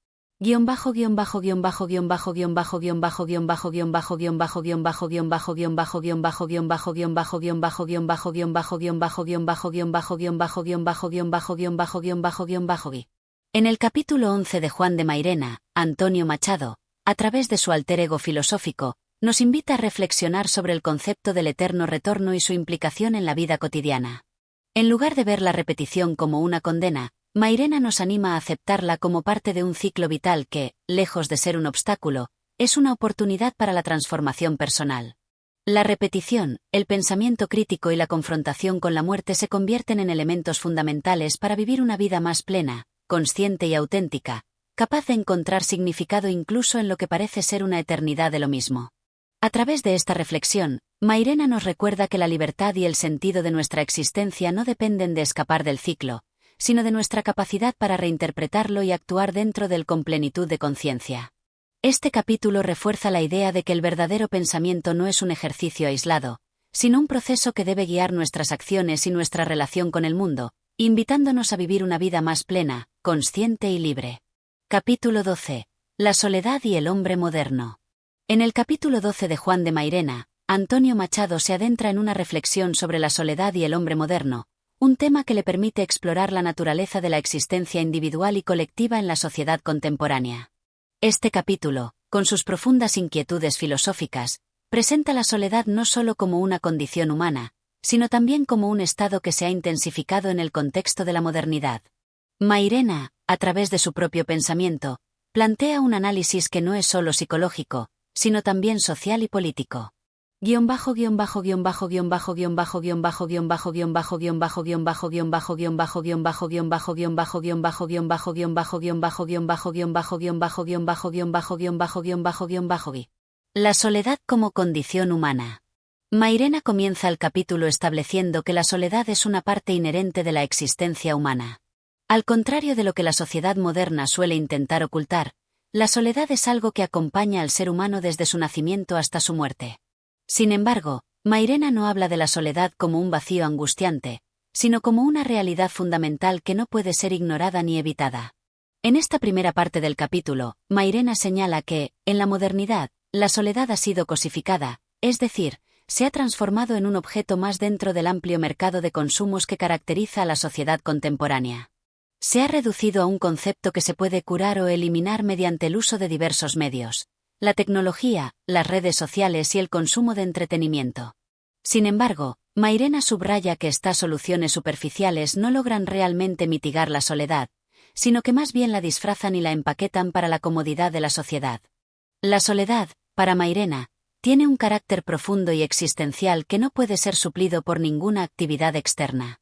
En el capítulo 11 de Juan de Mairena, Antonio Machado, a través de su alter ego filosófico, nos invita a reflexionar sobre el concepto del eterno retorno y su implicación en la vida cotidiana. En lugar de ver la repetición como una condena, Mairena nos anima a aceptarla como parte de un ciclo vital que, lejos de ser un obstáculo, es una oportunidad para la transformación personal. La repetición, el pensamiento crítico y la confrontación con la muerte se convierten en elementos fundamentales para vivir una vida más plena, consciente y auténtica, capaz de encontrar significado incluso en lo que parece ser una eternidad de lo mismo. A través de esta reflexión, Mairena nos recuerda que la libertad y el sentido de nuestra existencia no dependen de escapar del ciclo, sino de nuestra capacidad para reinterpretarlo y actuar dentro de él con plenitud de conciencia. Este capítulo refuerza la idea de que el verdadero pensamiento no es un ejercicio aislado, sino un proceso que debe guiar nuestras acciones y nuestra relación con el mundo, invitándonos a vivir una vida más plena, consciente y libre. Capítulo 12. La soledad y el hombre moderno. En el capítulo 12 de Juan de Mairena, Antonio Machado se adentra en una reflexión sobre la soledad y el hombre moderno, un tema que le permite explorar la naturaleza de la existencia individual y colectiva en la sociedad contemporánea. Este capítulo, con sus profundas inquietudes filosóficas, presenta la soledad no solo como una condición humana, sino también como un estado que se ha intensificado en el contexto de la modernidad. Mairena, a través de su propio pensamiento, plantea un análisis que no es solo psicológico, sino también social y político. La soledad como condición humana. Mairena comienza el capítulo estableciendo que la soledad es una parte inherente de la existencia humana. Al contrario de lo que la sociedad moderna suele intentar ocultar, la soledad es algo que acompaña al ser humano desde su nacimiento hasta su muerte. Sin embargo, Mairena no habla de la soledad como un vacío angustiante, sino como una realidad fundamental que no puede ser ignorada ni evitada. En esta primera parte del capítulo, Mairena señala que, en la modernidad, la soledad ha sido cosificada, es decir, se ha transformado en un objeto más dentro del amplio mercado de consumos que caracteriza a la sociedad contemporánea. Se ha reducido a un concepto que se puede curar o eliminar mediante el uso de diversos medios: la tecnología, las redes sociales y el consumo de entretenimiento. Sin embargo, Mairena subraya que estas soluciones superficiales no logran realmente mitigar la soledad, sino que más bien la disfrazan y la empaquetan para la comodidad de la sociedad. La soledad, para Mairena, tiene un carácter profundo y existencial que no puede ser suplido por ninguna actividad externa.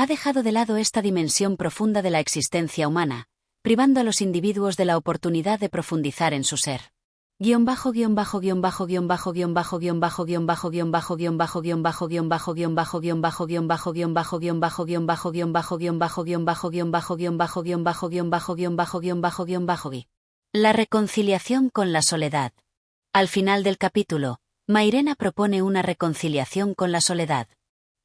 ha dejado de lado esta dimensión profunda de la existencia humana, privando a los individuos de la oportunidad de profundizar en su ser. La reconciliación con la soledad. Al final del capítulo, Mairena propone una reconciliación con la soledad.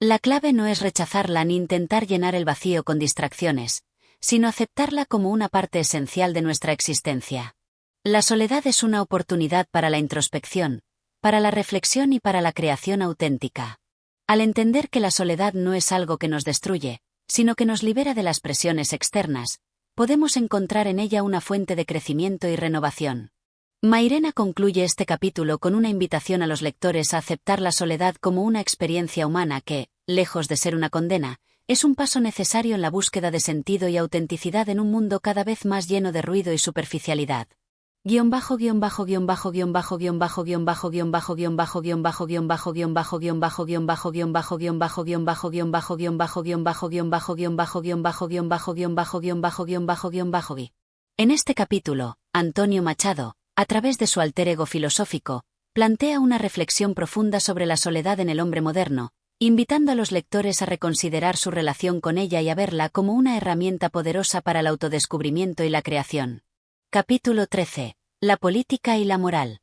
La clave no es rechazarla ni intentar llenar el vacío con distracciones, sino aceptarla como una parte esencial de nuestra existencia. La soledad es una oportunidad para la introspección, para la reflexión y para la creación auténtica. Al entender que la soledad no es algo que nos destruye, sino que nos libera de las presiones externas, podemos encontrar en ella una fuente de crecimiento y renovación. Mairena concluye este capítulo con una invitación a los lectores a aceptar la soledad como una experiencia humana que, lejos de ser una condena, es un paso necesario en la búsqueda de sentido y autenticidad en un mundo cada vez más lleno de ruido y superficialidad. En este capítulo, Antonio Machado, a través de su alter ego filosófico, plantea una reflexión profunda sobre la soledad en el hombre moderno, invitando a los lectores a reconsiderar su relación con ella y a verla como una herramienta poderosa para el autodescubrimiento y la creación. Capítulo 13. La política y la moral.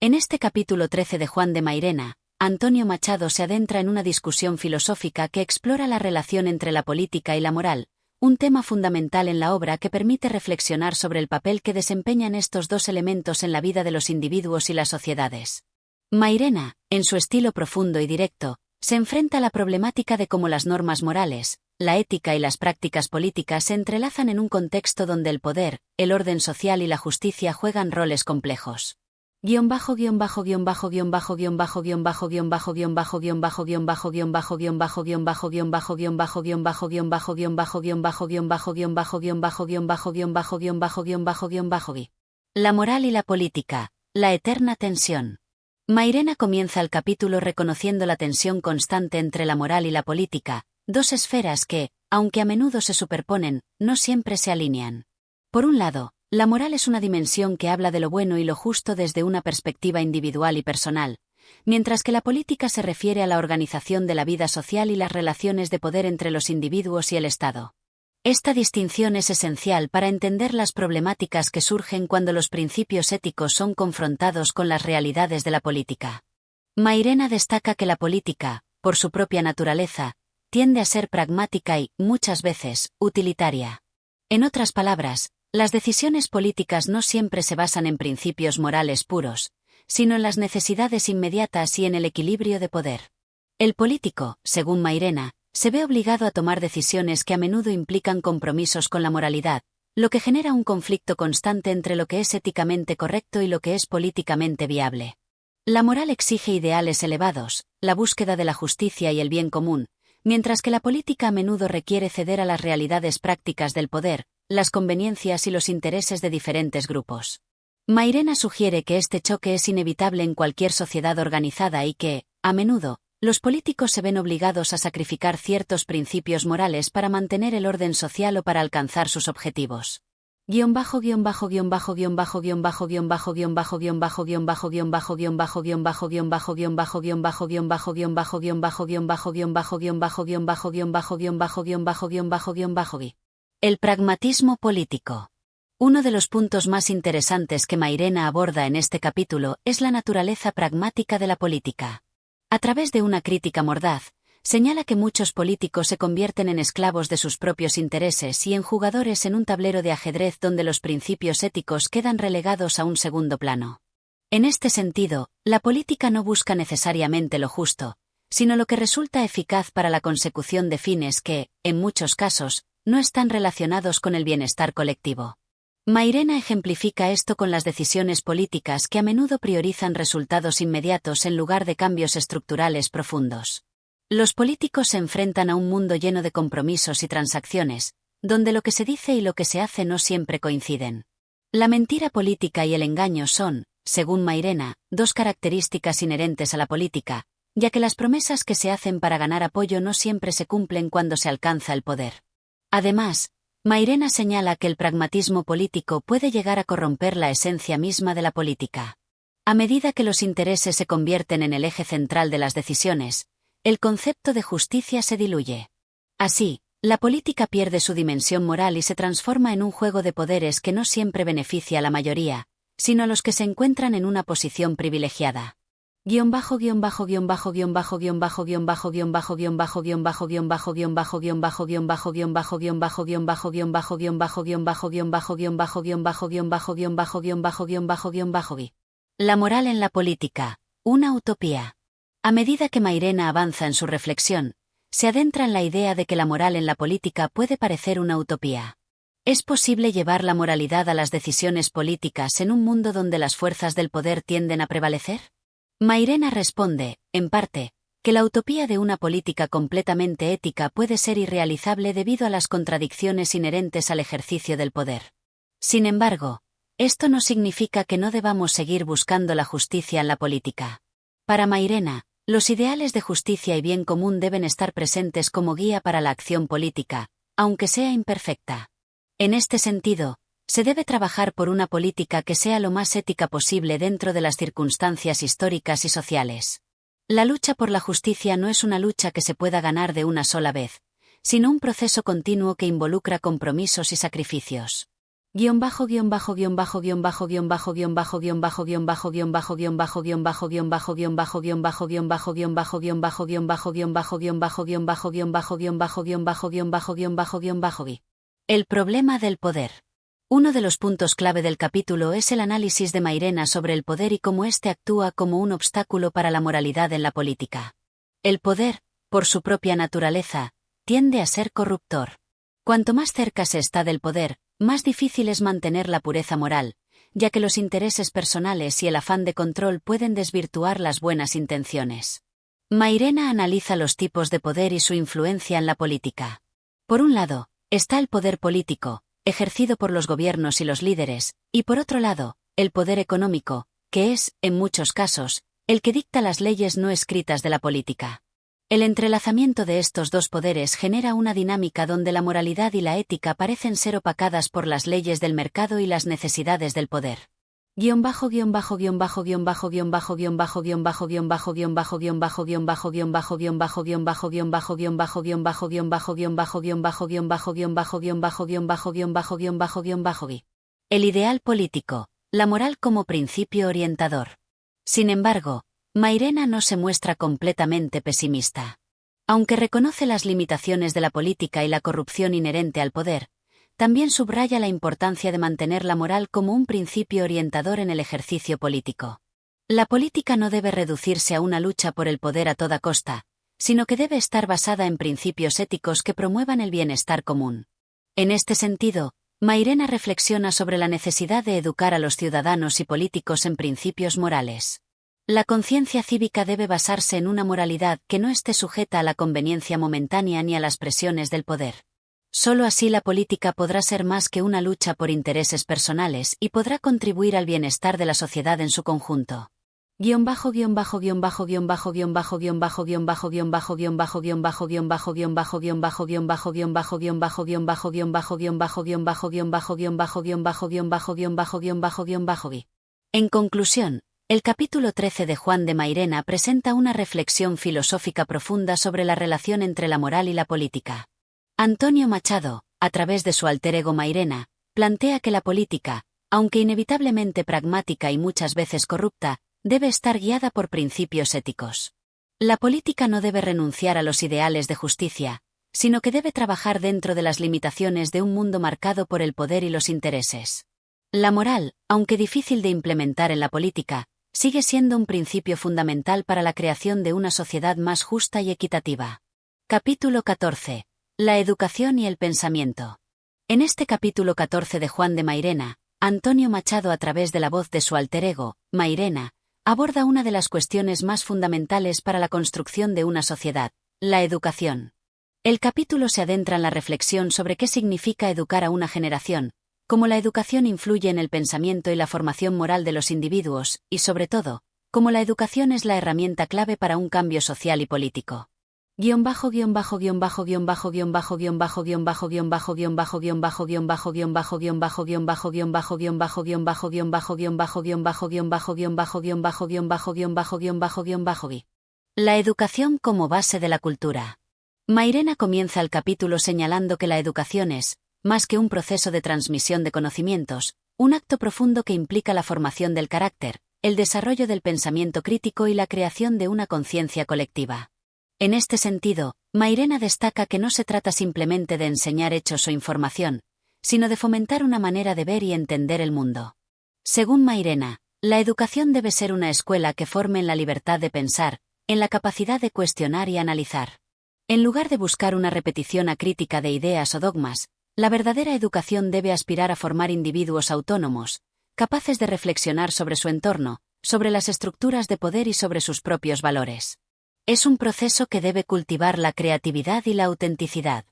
En este capítulo 13 de Juan de Mairena, Antonio Machado se adentra en una discusión filosófica que explora la relación entre la política y la moral, un tema fundamental en la obra que permite reflexionar sobre el papel que desempeñan estos dos elementos en la vida de los individuos y las sociedades. Mairena, en su estilo profundo y directo, se enfrenta a la problemática de cómo las normas morales, la ética y las prácticas políticas se entrelazan en un contexto donde el poder, el orden social y la justicia juegan roles complejos. La moral y la política, la eterna tensión. Mairena comienza el capítulo reconociendo la tensión constante entre la moral y la política, dos esferas que, aunque a menudo se superponen, no siempre se alinean. Por un lado, la moral es una dimensión que habla de lo bueno y lo justo desde una perspectiva individual y personal, mientras que la política se refiere a la organización de la vida social y las relaciones de poder entre los individuos y el Estado. Esta distinción es esencial para entender las problemáticas que surgen cuando los principios éticos son confrontados con las realidades de la política. Mairena destaca que la política, por su propia naturaleza, tiende a ser pragmática y, muchas veces, utilitaria. En otras palabras, las decisiones políticas no siempre se basan en principios morales puros, sino en las necesidades inmediatas y en el equilibrio de poder. El político, según Mairena, se ve obligado a tomar decisiones que a menudo implican compromisos con la moralidad, lo que genera un conflicto constante entre lo que es éticamente correcto y lo que es políticamente viable. La moral exige ideales elevados, la búsqueda de la justicia y el bien común, mientras que la política a menudo requiere ceder a las realidades prácticas del poder, las conveniencias y los intereses de diferentes grupos. Mairena sugiere que este choque es inevitable en cualquier sociedad organizada y que, a menudo, los políticos se ven obligados a sacrificar ciertos principios morales para mantener el orden social o para alcanzar sus objetivos. El pragmatismo político. Uno de los puntos más interesantes que Mairena aborda en este capítulo es la naturaleza pragmática de la política. A través de una crítica mordaz, señala que muchos políticos se convierten en esclavos de sus propios intereses y en jugadores en un tablero de ajedrez donde los principios éticos quedan relegados a un segundo plano. En este sentido, la política no busca necesariamente lo justo, sino lo que resulta eficaz para la consecución de fines que, en muchos casos, no están relacionados con el bienestar colectivo. Mairena ejemplifica esto con las decisiones políticas que a menudo priorizan resultados inmediatos en lugar de cambios estructurales profundos. Los políticos se enfrentan a un mundo lleno de compromisos y transacciones, donde lo que se dice y lo que se hace no siempre coinciden. La mentira política y el engaño son, según Mairena, dos características inherentes a la política, ya que las promesas que se hacen para ganar apoyo no siempre se cumplen cuando se alcanza el poder. Además, Mairena señala que el pragmatismo político puede llegar a corromper la esencia misma de la política. A medida que los intereses se convierten en el eje central de las decisiones, el concepto de justicia se diluye. Así, la política pierde su dimensión moral y se transforma en un juego de poderes que no siempre beneficia a la mayoría, sino a los que se encuentran en una posición privilegiada. La moral en la política, una utopía. A medida que Mairena avanza en su reflexión, se adentra en la idea de que la moral en la política puede parecer una utopía. ¿Es posible llevar la moralidad a las decisiones políticas en un mundo donde las fuerzas del poder tienden a prevalecer? Mairena responde, en parte, que la utopía de una política completamente ética puede ser irrealizable debido a las contradicciones inherentes al ejercicio del poder. Sin embargo, esto no significa que no debamos seguir buscando la justicia en la política. Para Mairena, los ideales de justicia y bien común deben estar presentes como guía para la acción política, aunque sea imperfecta. En este sentido, se debe trabajar por una política que sea lo más ética posible dentro de las circunstancias históricas y sociales. La lucha por la justicia no es una lucha que se pueda ganar de una sola vez, sino un proceso continuo que involucra compromisos y sacrificios. El problema del poder. Uno de los puntos clave del capítulo es el análisis de Mairena sobre el poder y cómo éste actúa como un obstáculo para la moralidad en la política. El poder, por su propia naturaleza, tiende a ser corruptor. Cuanto más cerca se está del poder, más difícil es mantener la pureza moral, ya que los intereses personales y el afán de control pueden desvirtuar las buenas intenciones. Mairena analiza los tipos de poder y su influencia en la política. Por un lado, está el poder político, ejercido por los gobiernos y los líderes, y por otro lado, el poder económico, que es, en muchos casos, el que dicta las leyes no escritas de la política. El entrelazamiento de estos dos poderes genera una dinámica donde la moralidad y la ética parecen ser opacadas por las leyes del mercado y las necesidades del poder. El ideal político, la moral como principio orientador. Sin embargo, Mairena no se muestra completamente pesimista. Aunque reconoce las limitaciones de la política y la corrupción inherente al poder, también subraya la importancia de mantener la moral como un principio orientador en el ejercicio político. La política no debe reducirse a una lucha por el poder a toda costa, sino que debe estar basada en principios éticos que promuevan el bienestar común. En este sentido, Mairena reflexiona sobre la necesidad de educar a los ciudadanos y políticos en principios morales. La conciencia cívica debe basarse en una moralidad que no esté sujeta a la conveniencia momentánea ni a las presiones del poder. Solo así la política podrá ser más que una lucha por intereses personales y podrá contribuir al bienestar de la sociedad en su conjunto. En conclusión, el capítulo 13 de Juan de Mairena presenta una reflexión filosófica profunda sobre la relación entre la moral y la política. Antonio Machado, a través de su alter ego Mairena, plantea que la política, aunque inevitablemente pragmática y muchas veces corrupta, debe estar guiada por principios éticos. La política no debe renunciar a los ideales de justicia, sino que debe trabajar dentro de las limitaciones de un mundo marcado por el poder y los intereses. La moral, aunque difícil de implementar en la política, sigue siendo un principio fundamental para la creación de una sociedad más justa y equitativa. Capítulo 14. La educación y el pensamiento. En este capítulo 14 de Juan de Mairena, Antonio Machado, a través de la voz de su alter ego, Mairena, aborda una de las cuestiones más fundamentales para la construcción de una sociedad, la educación. El capítulo se adentra en la reflexión sobre qué significa educar a una generación, cómo la educación influye en el pensamiento y la formación moral de los individuos, y sobre todo, como la educación es la herramienta clave para un cambio social y político. La educación como base de la cultura. Mairena comienza el capítulo señalando que la educación es, más que un proceso de transmisión de conocimientos, un acto profundo que implica la formación del carácter, el desarrollo del pensamiento crítico y la creación de una conciencia colectiva. En este sentido, Mairena destaca que no se trata simplemente de enseñar hechos o información, sino de fomentar una manera de ver y entender el mundo. Según Mairena, la educación debe ser una escuela que forme en la libertad de pensar, en la capacidad de cuestionar y analizar. En lugar de buscar una repetición acrítica de ideas o dogmas, la verdadera educación debe aspirar a formar individuos autónomos, capaces de reflexionar sobre su entorno, sobre las estructuras de poder y sobre sus propios valores. Es un proceso que debe cultivar la creatividad y la autenticidad.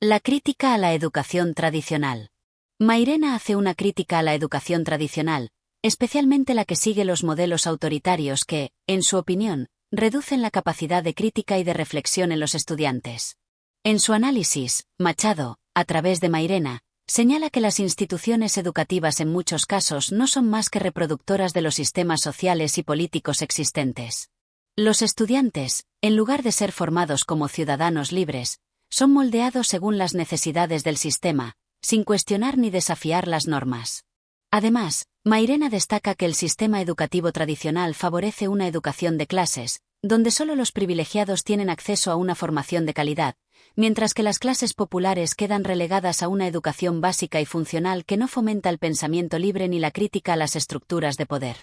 La crítica a la educación tradicional. Mairena hace una crítica a la educación tradicional, especialmente la que sigue los modelos autoritarios que, en su opinión, reducen la capacidad de crítica y de reflexión en los estudiantes. En su análisis, Machado, a través de Mairena, señala que las instituciones educativas en muchos casos no son más que reproductoras de los sistemas sociales y políticos existentes. Los estudiantes, en lugar de ser formados como ciudadanos libres, son moldeados según las necesidades del sistema, sin cuestionar ni desafiar las normas. Además, Mairena destaca que el sistema educativo tradicional favorece una educación de clases, donde solo los privilegiados tienen acceso a una formación de calidad, mientras que las clases populares quedan relegadas a una educación básica y funcional que no fomenta el pensamiento libre ni la crítica a las estructuras de poder.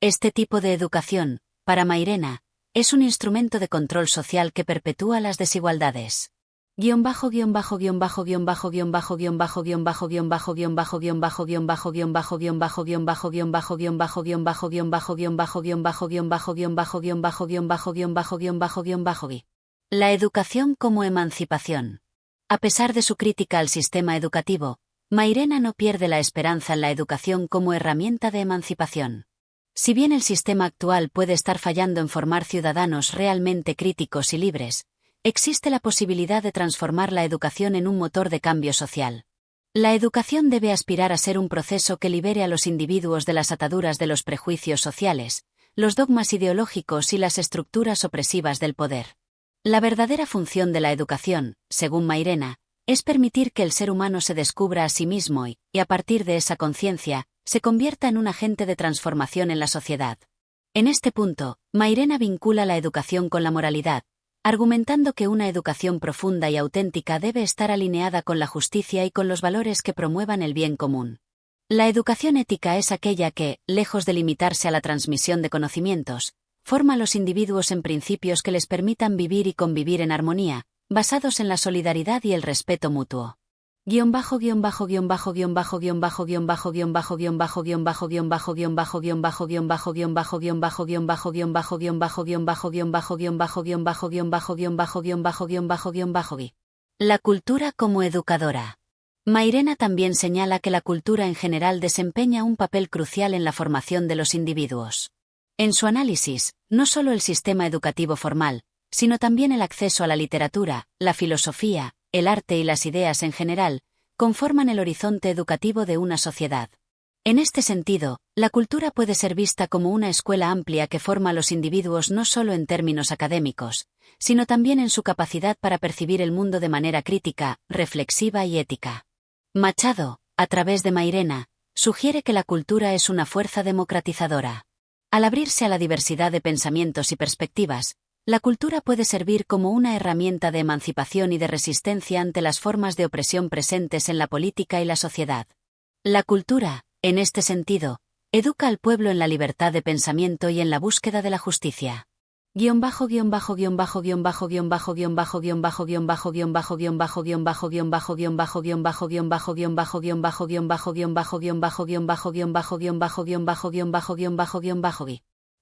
Este tipo de educación, para Mairena, es un instrumento de control social que perpetúa las desigualdades. La educación como emancipación. A pesar de su crítica al sistema educativo, Mairena no pierde la esperanza en la educación como herramienta de emancipación. Si bien el sistema actual puede estar fallando en formar ciudadanos realmente críticos y libres, existe la posibilidad de transformar la educación en un motor de cambio social. La educación debe aspirar a ser un proceso que libere a los individuos de las ataduras de los prejuicios sociales, los dogmas ideológicos y las estructuras opresivas del poder. La verdadera función de la educación, según Mairena, es permitir que el ser humano se descubra a sí mismo y, a partir de esa conciencia, se convierta en un agente de transformación en la sociedad. En este punto, Mairena vincula la educación con la moralidad, argumentando que una educación profunda y auténtica debe estar alineada con la justicia y con los valores que promuevan el bien común. La educación ética es aquella que, lejos de limitarse a la transmisión de conocimientos, forma a los individuos en principios que les permitan vivir y convivir en armonía, basados en la solidaridad y el respeto mutuo. La cultura como educadora. Mairena también señala que la cultura en general desempeña un papel crucial en la formación de los individuos. En su análisis, no solo el sistema educativo formal, sino también el acceso a la literatura, la filosofía, el arte y las ideas en general, conforman el horizonte educativo de una sociedad. En este sentido, la cultura puede ser vista como una escuela amplia que forma a los individuos no solo en términos académicos, sino también en su capacidad para percibir el mundo de manera crítica, reflexiva y ética. Machado, a través de Mairena, sugiere que la cultura es una fuerza democratizadora. Al abrirse a la diversidad de pensamientos y perspectivas, la cultura puede servir como una herramienta de emancipación y de resistencia ante las formas de opresión presentes en la política y la sociedad. La cultura, en este sentido, educa al pueblo en la libertad de pensamiento y en la búsqueda de la justicia.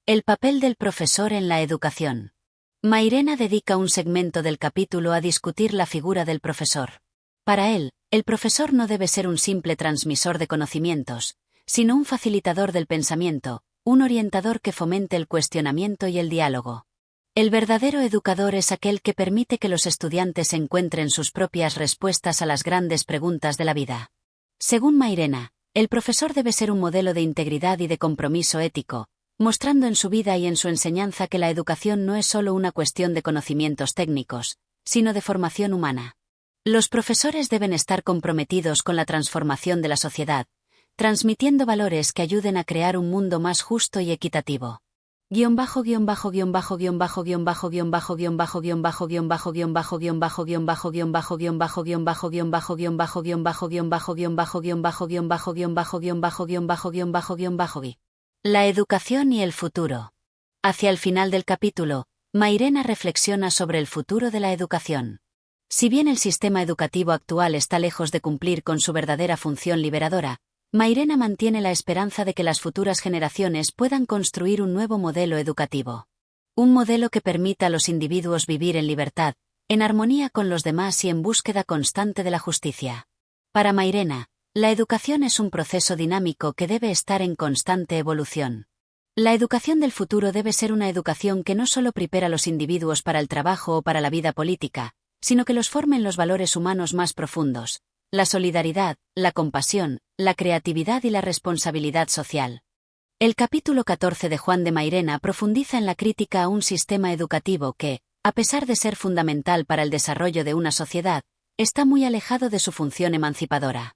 El papel del profesor en la educación. Mairena dedica un segmento del capítulo a discutir la figura del profesor. Para él, el profesor no debe ser un simple transmisor de conocimientos, sino un facilitador del pensamiento, un orientador que fomente el cuestionamiento y el diálogo. El verdadero educador es aquel que permite que los estudiantes encuentren sus propias respuestas a las grandes preguntas de la vida. Según Mairena, el profesor debe ser un modelo de integridad y de compromiso ético, mostrando en su vida y en su enseñanza que la educación no es solo una cuestión de conocimientos técnicos, sino de formación humana. Los profesores deben estar comprometidos con la transformación de la sociedad, transmitiendo valores que ayuden a crear un mundo más justo y equitativo. La educación y el futuro. Hacia el final del capítulo, Mairena reflexiona sobre el futuro de la educación. Si bien el sistema educativo actual está lejos de cumplir con su verdadera función liberadora, Mairena mantiene la esperanza de que las futuras generaciones puedan construir un nuevo modelo educativo. Un modelo que permita a los individuos vivir en libertad, en armonía con los demás y en búsqueda constante de la justicia. Para Mairena, la educación es un proceso dinámico que debe estar en constante evolución. La educación del futuro debe ser una educación que no solo prepara a los individuos para el trabajo o para la vida política, sino que los forme en los valores humanos más profundos: la solidaridad, la compasión, la creatividad y la responsabilidad social. El capítulo 14 de Juan de Mairena profundiza en la crítica a un sistema educativo que, a pesar de ser fundamental para el desarrollo de una sociedad, está muy alejado de su función emancipadora.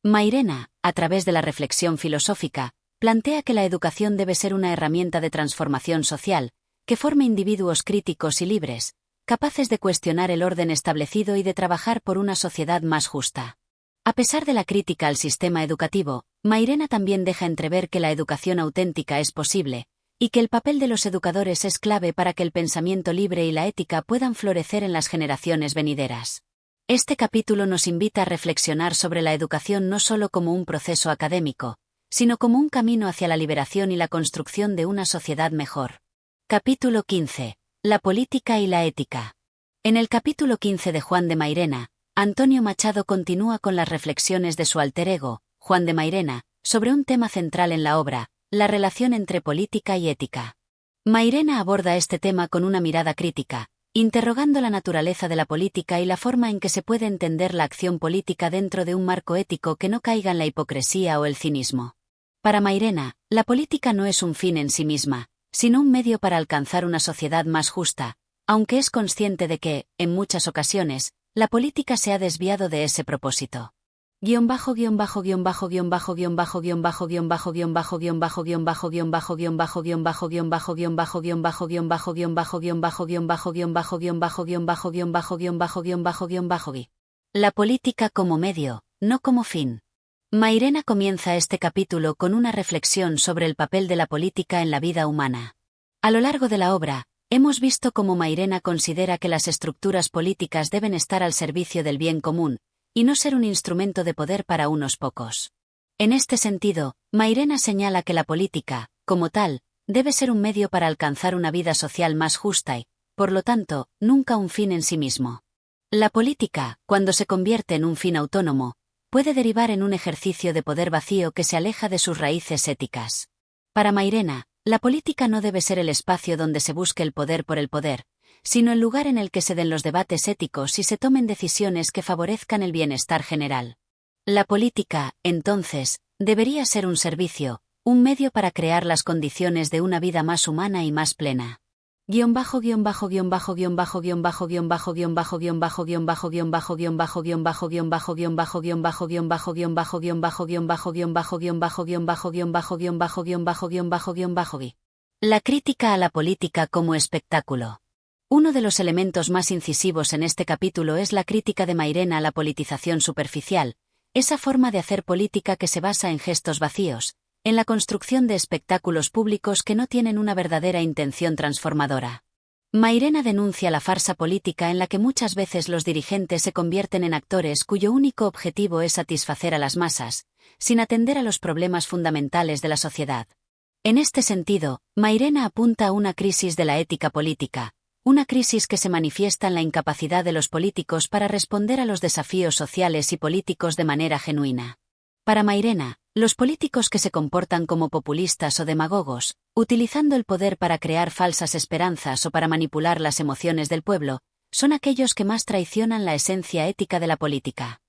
Mairena, a través de la reflexión filosófica, plantea que la educación debe ser una herramienta de transformación social, que forme individuos críticos y libres, capaces de cuestionar el orden establecido y de trabajar por una sociedad más justa. A pesar de la crítica al sistema educativo, Mairena también deja entrever que la educación auténtica es posible, y que el papel de los educadores es clave para que el pensamiento libre y la ética puedan florecer en las generaciones venideras. Este capítulo nos invita a reflexionar sobre la educación no solo como un proceso académico, sino como un camino hacia la liberación y la construcción de una sociedad mejor. Capítulo 15. La política y la ética. En el capítulo 15 de Juan de Mairena, Antonio Machado continúa con las reflexiones de su alter ego, Juan de Mairena, sobre un tema central en la obra: la relación entre política y ética. Mairena aborda este tema con una mirada crítica, interrogando la naturaleza de la política y la forma en que se puede entender la acción política dentro de un marco ético que no caiga en la hipocresía o el cinismo. Para Mairena, la política no es un fin en sí misma, sino un medio para alcanzar una sociedad más justa, aunque es consciente de que, en muchas ocasiones, la política se ha desviado de ese propósito. La política como medio, no como fin. Mairena comienza este capítulo con una reflexión sobre el papel de la política en la vida humana. A lo largo de la obra, hemos visto cómo Mairena considera que las estructuras políticas deben estar al servicio del bien común, y no ser un instrumento de poder para unos pocos. En este sentido, Mairena señala que la política, como tal, debe ser un medio para alcanzar una vida social más justa y, por lo tanto, nunca un fin en sí mismo. La política, cuando se convierte en un fin autónomo, puede derivar en un ejercicio de poder vacío que se aleja de sus raíces éticas. Para Mairena, la política no debe ser el espacio donde se busque el poder por el poder, sino el lugar en el que se den los debates éticos y se tomen decisiones que favorezcan el bienestar general. La política, entonces, debería ser un servicio, un medio para crear las condiciones de una vida más humana y más plena. La crítica a la política como espectáculo. Uno de los elementos más incisivos en este capítulo es la crítica de Mairena a la politización superficial, esa forma de hacer política que se basa en gestos vacíos, en la construcción de espectáculos públicos que no tienen una verdadera intención transformadora. Mairena denuncia la farsa política en la que muchas veces los dirigentes se convierten en actores cuyo único objetivo es satisfacer a las masas, sin atender a los problemas fundamentales de la sociedad. En este sentido, Mairena apunta a una crisis de la ética política, una crisis que se manifiesta en la incapacidad de los políticos para responder a los desafíos sociales y políticos de manera genuina. Para Mairena, los políticos que se comportan como populistas o demagogos, utilizando el poder para crear falsas esperanzas o para manipular las emociones del pueblo, son aquellos que más traicionan la esencia ética de la política.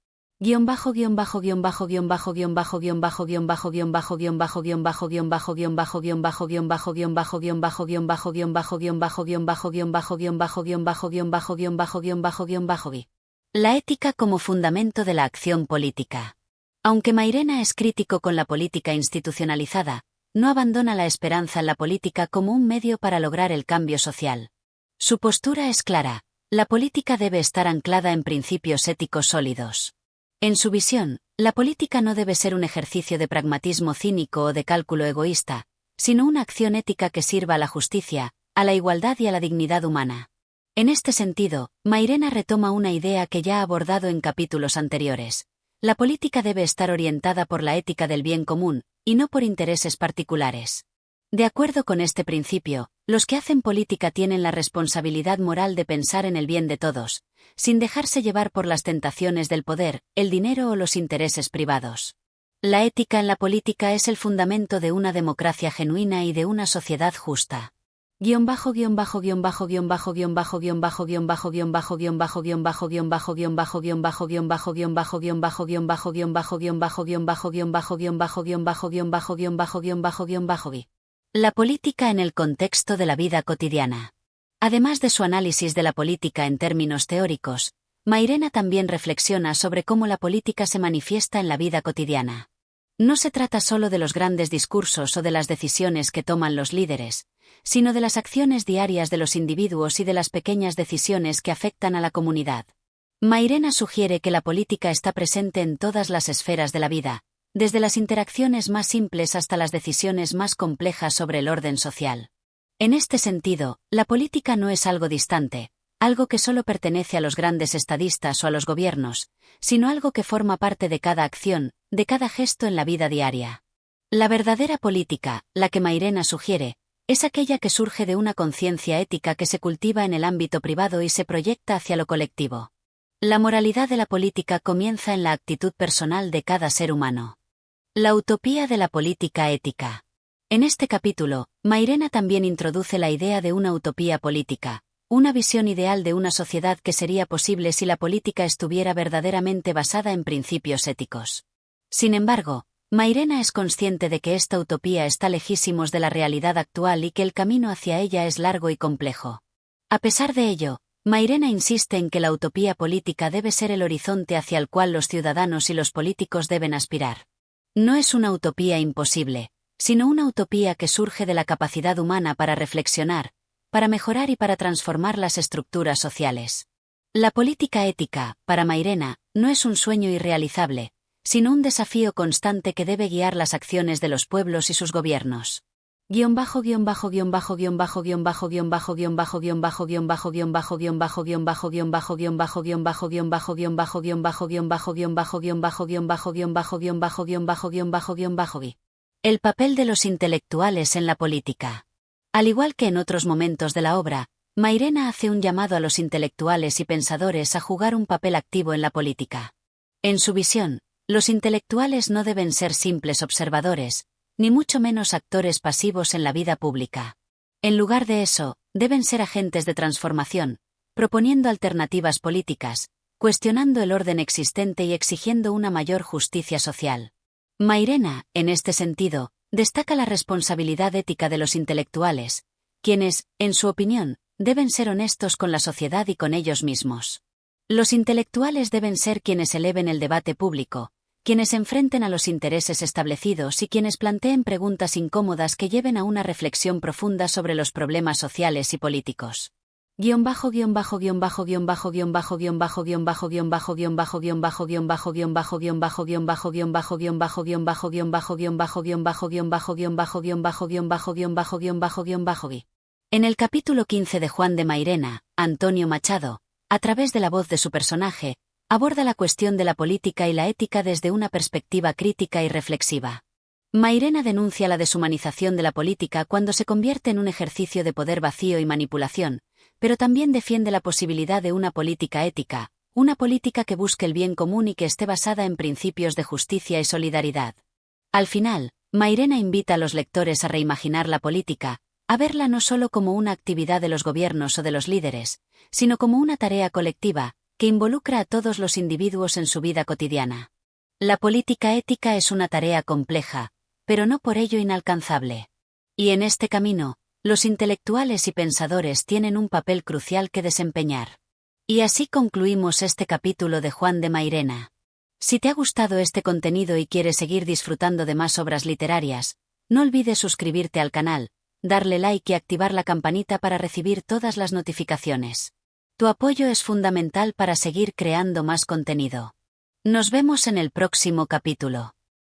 La ética como fundamento de la acción política. Aunque Mairena es crítico con la política institucionalizada, no abandona la esperanza en la política como un medio para lograr el cambio social. Su postura es clara: la política debe estar anclada en principios éticos sólidos. En su visión, la política no debe ser un ejercicio de pragmatismo cínico o de cálculo egoísta, sino una acción ética que sirva a la justicia, a la igualdad y a la dignidad humana. En este sentido, Mairena retoma una idea que ya ha abordado en capítulos anteriores. La política debe estar orientada por la ética del bien común, y no por intereses particulares. De acuerdo con este principio, los que hacen política tienen la responsabilidad moral de pensar en el bien de todos, sin dejarse llevar por las tentaciones del poder, el dinero o los intereses privados. La ética en la política es el fundamento de una democracia genuina y de una sociedad justa. La política en el contexto de la vida cotidiana. Además de su análisis de la política en términos teóricos, Mairena también reflexiona sobre cómo la política se manifiesta en la vida cotidiana. No se trata solo de los grandes discursos o de las decisiones que toman los líderes, sino de las acciones diarias de los individuos y de las pequeñas decisiones que afectan a la comunidad. Mairena sugiere que la política está presente en todas las esferas de la vida, desde las interacciones más simples hasta las decisiones más complejas sobre el orden social. En este sentido, la política no es algo distante, algo que solo pertenece a los grandes estadistas o a los gobiernos, sino algo que forma parte de cada acción, de cada gesto en la vida diaria. La verdadera política, la que Mairena sugiere, es aquella que surge de una conciencia ética que se cultiva en el ámbito privado y se proyecta hacia lo colectivo. La moralidad de la política comienza en la actitud personal de cada ser humano. La utopía de la política ética. En este capítulo, Mairena también introduce la idea de una utopía política, una visión ideal de una sociedad que sería posible si la política estuviera verdaderamente basada en principios éticos. Sin embargo, Mairena es consciente de que esta utopía está lejísimos de la realidad actual y que el camino hacia ella es largo y complejo. A pesar de ello, Mairena insiste en que la utopía política debe ser el horizonte hacia el cual los ciudadanos y los políticos deben aspirar. No es una utopía imposible, sino una utopía que surge de la capacidad humana para reflexionar, para mejorar y para transformar las estructuras sociales. La política ética, para Mairena, no es un sueño irrealizable, sino un desafío constante que debe guiar las acciones de los pueblos y sus gobiernos. El papel de los intelectuales en la política. Al igual que en otros momentos de la obra, Mairena hace un llamado a los intelectuales y pensadores a jugar un papel activo en la política. En su visión, los intelectuales no deben ser simples observadores, ni mucho menos actores pasivos en la vida pública. En lugar de eso, deben ser agentes de transformación, proponiendo alternativas políticas, cuestionando el orden existente y exigiendo una mayor justicia social. Mairena, en este sentido, destaca la responsabilidad ética de los intelectuales, quienes, en su opinión, deben ser honestos con la sociedad y con ellos mismos. Los intelectuales deben ser quienes eleven el debate público, quienes enfrenten a los intereses establecidos y quienes planteen preguntas incómodas que lleven a una reflexión profunda sobre los problemas sociales y políticos. En el capítulo 15 de Juan de Mairena, Antonio Machado, a través de la voz de su personaje, aborda la cuestión de la política y la ética desde una perspectiva crítica y reflexiva. Mairena denuncia la deshumanización de la política cuando se convierte en un ejercicio de poder vacío y manipulación, pero también defiende la posibilidad de una política ética, una política que busque el bien común y que esté basada en principios de justicia y solidaridad. Al final, Mairena invita a los lectores a reimaginar la política, a verla no solo como una actividad de los gobiernos o de los líderes, sino como una tarea colectiva, que involucra a todos los individuos en su vida cotidiana. La política ética es una tarea compleja, pero no por ello inalcanzable. Y en este camino, los intelectuales y pensadores tienen un papel crucial que desempeñar. Y así concluimos este capítulo de Juan de Mairena. Si te ha gustado este contenido y quieres seguir disfrutando de más obras literarias, no olvides suscribirte al canal, darle like y activar la campanita para recibir todas las notificaciones. Tu apoyo es fundamental para seguir creando más contenido. Nos vemos en el próximo capítulo.